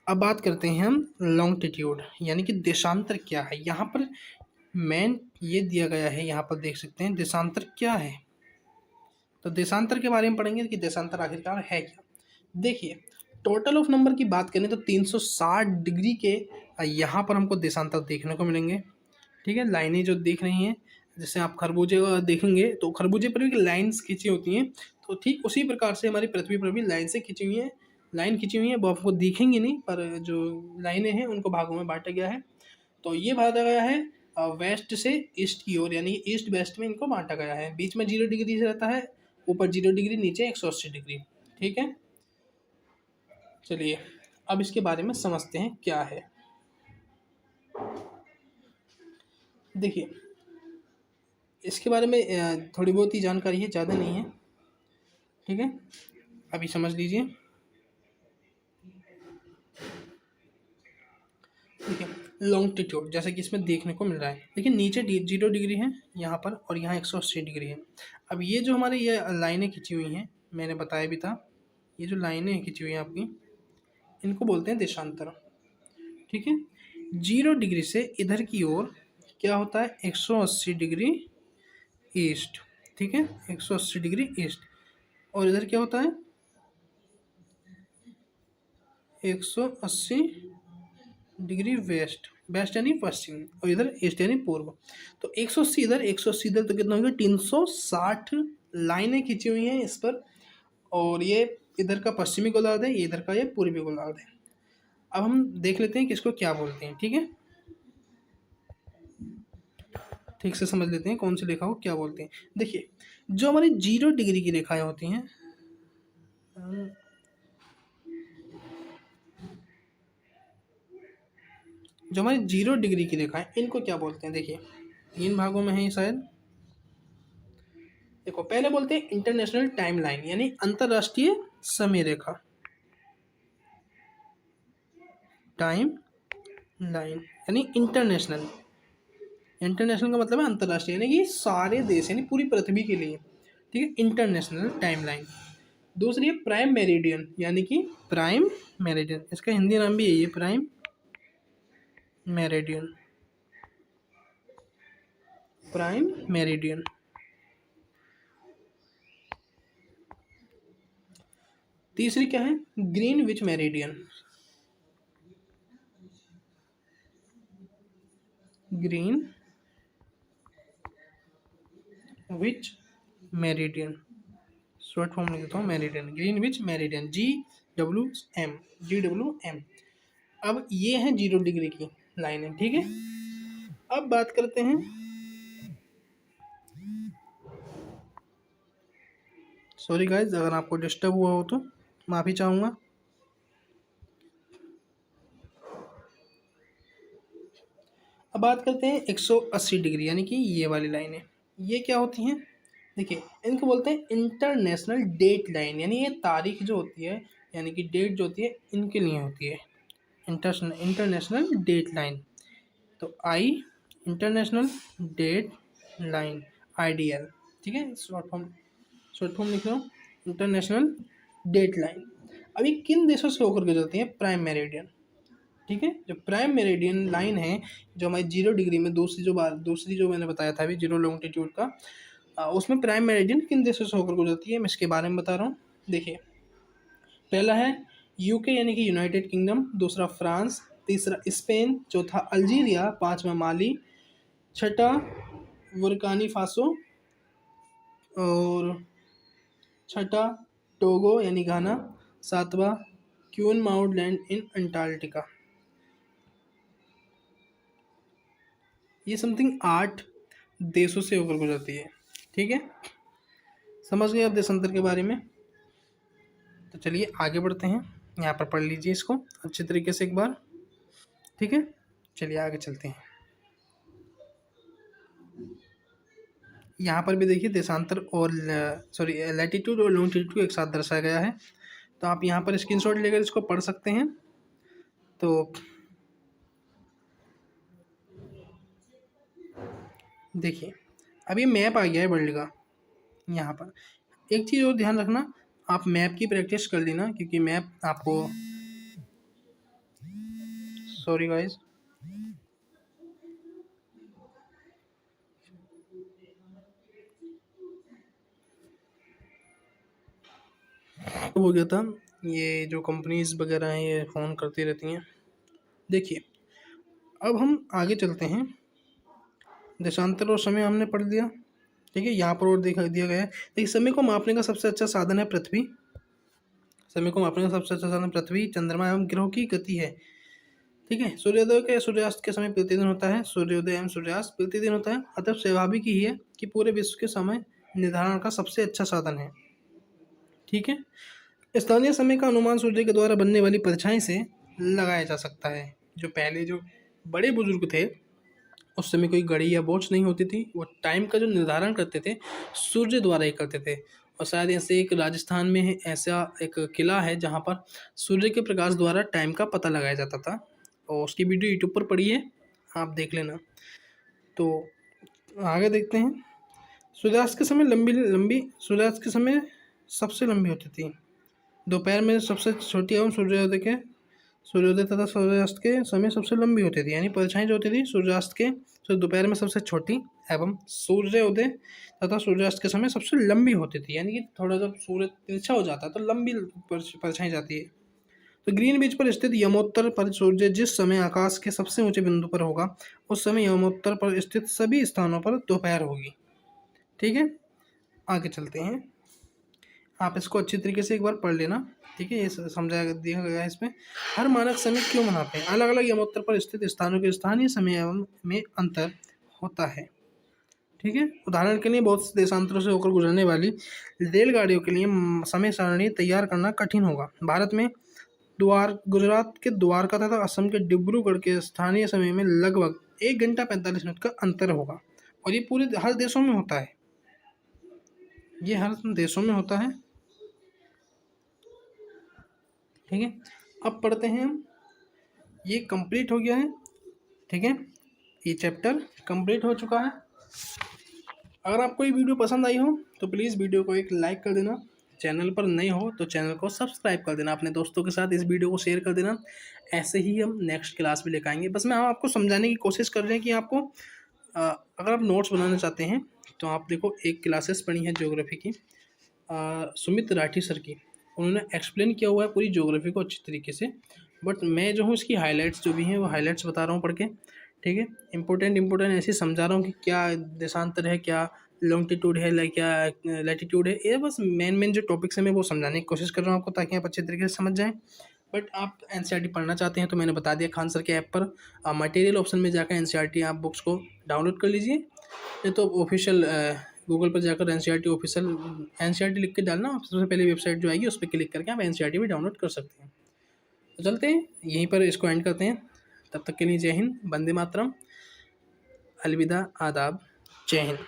अब बात करते हैं हम लॉन्गिट्यूड, यानी कि देशांतर क्या है। यहाँ पर मेन ये दिया गया है, यहाँ पर देख सकते हैं देशांतर क्या है। तो देशांतर के बारे में पढ़ेंगे कि देशांतर आखिरकार है क्या। देखिए टोटल ऑफ नंबर की बात करें तो 360 डिग्री के यहाँ पर हमको देशांतर देखने को मिलेंगे। ठीक है, लाइनें जो देख रही हैं, जैसे आप खरबूजे देखेंगे तो खरबूजे पर भी लाइन्स खींची होती हैं, तो ठीक उसी प्रकार से हमारी पृथ्वी पर भी लाइन से खींची हुई है, लाइन खींची हुई है, वो आपको दिखेंगी नहीं, पर जो लाइनें हैं उनको भागों में बांटा गया है। तो ये बांटा गया है वेस्ट से ईस्ट की ओर, यानी ईस्ट वेस्ट में इनको बांटा गया है। बीच में 0 डिग्री से रहता है, ऊपर 0 डिग्री, नीचे 180 डिग्री। ठीक है, चलिए अब इसके बारे में समझते हैं क्या है। देखिए इसके बारे में थोड़ी बहुत ही जानकारी है, ज़्यादा नहीं है। ठीक है, अभी समझ लीजिए। ठीक है, लॉन्गिट्यूड जैसे कि इसमें देखने को मिल रहा है, लेकिन नीचे 0 डिग्री है यहाँ पर, और यहाँ 180 डिग्री है। अब ये जो हमारे ये लाइनें खींची हुई हैं, मैंने बताया भी था, ये जो लाइनें खींची हुई हैं आपकी, इनको बोलते हैं देशांतर। ठीक है, 0 डिग्री से इधर की ओर क्या होता है, 180 डिग्री ईस्ट। ठीक है, 180 डिग्री ईस्ट, और इधर क्या होता है 180 डिग्री वेस्ट, वेस्ट यानी पश्चिम, और इधर ईस्ट यानी पूर्व। तो 180 इधर, 180 इधर, तो कितना होगा 360 लाइनें खींची हुई हैं इस पर, और ये इधर का पश्चिमी गोलार्ध है, ये इधर का ये पूर्वी गोलार्ध है। अब हम देख लेते हैं कि इसको क्या बोलते हैं। ठीक है, ठीक से समझ लेते हैं कौन सी रेखा को क्या बोलते हैं। देखिए जो हमारी 0 डिग्री की रेखाएं होती हैं, जो हमारी 0 डिग्री की रेखा है, इनको क्या बोलते हैं। देखिए 3 भागों में है ये शायद। देखो पहले बोलते हैं इंटरनेशनल टाइम लाइन, यानी अंतरराष्ट्रीय समय रेखा, टाइम लाइन यानी इंटरनेशनल। इंटरनेशनल का मतलब है अंतरराष्ट्रीय, यानी कि सारे देश, यानी पूरी पृथ्वी के लिए। ठीक है, इंटरनेशनल टाइम लाइन। दूसरी है प्राइम मेरिडियन, यानी कि प्राइम मेरिडियन, इसका हिंदी नाम भी यही है, प्राइम मेरिडियन, प्राइम मेरिडियन। तीसरी क्या है, Greenwich meridian. Greenwich meridian, short form लिख देता हूँ मेरिडियन, ग्रीनविच मेरिडियन, GWM। अब ये है 0 डिग्री की लाइन है, ठीक है। अब बात करते हैं, सॉरी गाइज अगर आपको डिस्टर्ब हुआ हो तो माफ़ी चाहूँगा। अब बात करते हैं 180 डिग्री, यानी कि ये वाली लाइनें, ये क्या होती हैं, देखिए इनको बोलते हैं इंटरनेशनल डेट लाइन, यानी ये तारीख जो होती है, यानी कि डेट जो होती है इनके लिए होती है इंटरनेशनल डेट लाइन। तो इंटरनेशनल डेट लाइन, IDL, ठीक है, शॉर्ट फॉर्म लिख रहा हूँ, इंटरनेशनल डेट लाइन। अभी किन देशों से होकर गुजरती है, प्राइम मेरिडियन, ठीक है। जो प्राइम मेरिडियन लाइन है, जो हमारी 0 डिग्री में दूसरी जो मैंने बताया था अभी 0 लॉन्गिट्यूड का, उसमें प्राइम मेरिडियन किन देशों से होकर गुजरती है, मैं इसके बारे में बता रहा हूँ। देखिए पहला है UK यानी कि यूनाइटेड किंगडम, दूसरा फ्रांस, तीसरा स्पेन, चौथा अल्जीरिया, पांचवा माली, छठा बुर्किना फासो, और छठा टोगो यानी घाना, सातवां queue mount land in Antarctica. ये समथिंग 8 देशों से होकर गुजरती है, ठीक है। समझ गए आप देशांतर के बारे में। तो चलिए आगे बढ़ते हैं, यहाँ पर पढ़ लीजिए इसको अच्छे तरीके से एक बार, ठीक है। चलिए आगे चलते हैं। यहाँ पर भी देखिए देशांतर और लैटिट्यूड और लॉन्गिट्यूड को एक साथ दर्शाया गया है, तो आप यहाँ पर स्क्रीनशॉट लेकर इसको पढ़ सकते हैं। तो देखिए अब ये मैप आ गया है वर्ल्ड का। यहाँ पर एक चीज़ और ध्यान रखना, आप मैप की प्रैक्टिस कर लेना, क्योंकि मैप आपको, सॉरी गाइस, हो गया था, ये जो कंपनीज वगैरह हैं ये फ़ोन करती रहती हैं। देखिए अब हम आगे चलते हैं, देशांतर और समय हमने पढ़ लिया, ठीक है। यहाँ पर और दिया गया है, देखिए समय को मापने का सबसे अच्छा साधन है पृथ्वी, समय को मापने का सबसे अच्छा साधन पृथ्वी, चंद्रमा एवं ग्रहों की गति है, ठीक है। सूर्योदय के सूर्यास्त के समय प्रतिदिन होता है, सूर्योदय एवं सूर्यास्त प्रतिदिन होता है, अतः स्वाभाविक ही है कि पूरे विश्व के समय निर्धारण का सबसे अच्छा साधन है, ठीक है। स्थानीय समय का अनुमान सूर्य के द्वारा बनने वाली परछाई से लगाया जा सकता है। जो पहले जो बड़े बुजुर्ग थे उस समय कोई घड़ी या वॉच नहीं होती थी, वो टाइम का जो निर्धारण करते थे सूर्य द्वारा ही करते थे। और शायद ऐसे एक राजस्थान में ऐसा एक किला है जहाँ पर सूर्य के प्रकाश द्वारा टाइम का पता लगाया जाता था, और उसकी वीडियो यूट्यूब पर पड़ी है, आप देख लेना। तो आगे देखते हैं, सूर्यास्त के समय सूर्यास्त के समय सबसे लंबी होती थी, दोपहर में सबसे छोटी एवं सूर्योदय तथा सूर्यास्त के समय सबसे लंबी होती थी, यानी परछाई जो होती थी सूर्यास्त के दोपहर में सबसे छोटी एवं सूर्योदय तथा सूर्यास्त के समय सबसे लंबी होती थी, यानी कि थोड़ा जब सूर्य तिरछा हो जाता है तो लंबी परछाई जाती है। तो ग्रीनविच पर स्थित यमोत्तर पर सूर्य जिस समय आकाश के सबसे ऊंचे बिंदु पर होगा उस समय यमोत्तर पर स्थित सभी स्थानों पर दोपहर होगी, ठीक है। आगे चलते हैं, आप इसको अच्छी तरीके से एक बार पढ़ लेना, ठीक है। ये समझा दिया गया है इसमें। हर मानक समय क्यों मनाते हैं, अलग अलग यमोत्तर पर स्थित स्थानों के स्थानीय समय एवं में अंतर होता है, ठीक है। उदाहरण के लिए बहुत से देशांतरों से होकर गुजरने वाली रेलगाड़ियों के लिए समय सारणी तैयार करना कठिन होगा। भारत में गुजरात के द्वारका तथा असम के डिब्रूगढ़ के स्थानीय समय में लगभग 1 घंटा 45 मिनट का अंतर होगा, और ये पूरे हर देशों में होता है, ये हर देशों में होता है, ठीक है। अब पढ़ते हैं हम, ये कंप्लीट हो गया है, ठीक है, ये चैप्टर कंप्लीट हो चुका है। अगर आपको ये वीडियो पसंद आई हो तो प्लीज़ वीडियो को एक लाइक कर देना, चैनल पर नए हो तो चैनल को सब्सक्राइब कर देना, अपने दोस्तों के साथ इस वीडियो को शेयर कर देना। ऐसे ही हम नेक्स्ट क्लास में लेकर आएंगे। बस मैं आपको समझाने की कोशिश कर रहे हैं कि आपको अगर आप नोट्स बनाना चाहते हैं तो आप देखो, एक क्लासेस पढ़ी है ज्योग्राफी की सुमित राठी सर की, उन्होंने एक्सप्लेन किया हुआ है पूरी ज्योग्राफी को अच्छी तरीके से, बट मैं जो हूँ इसकी हाइलाइट्स जो भी हैं वो हाइलाइट्स बता रहा हूँ पढ़ के, ठीक है। इंपॉर्टेंट ऐसे समझा रहा हूँ कि क्या देशांतर है, क्या लॉन्गिट्यूड है, लाइक क्या लैटिट्यूड है, ये बस मेन जो टॉपिक्स हैं मैं वो समझाने की कोशिश कर रहा हूँ आपको, ताकि आप अच्छे तरीके से समझ जाएँ। बट आप एनसीईआरटी पढ़ना चाहते हैं तो मैंने बता दिया खान सर के ऐप पर, मटेरियल ऑप्शन में जाकर एनसीईआरटी आप बुक्स को डाउनलोड कर लीजिए, नहीं तो ऑफिशियल गूगल पर जाकर एनसीईआरटी ऑफिशियल एनसीईआरटी लिख के डालना, आप सबसे पहले वेबसाइट जो आएगी उस पर क्लिक करके आप एनसीईआरटी भी डाउनलोड कर सकते हैं। तो चलते हैं यहीं पर इसको एंड करते हैं। तब तक के लिए जय हिंद, वंदे मातरम, अलविदा, आदाब, जय हिंद।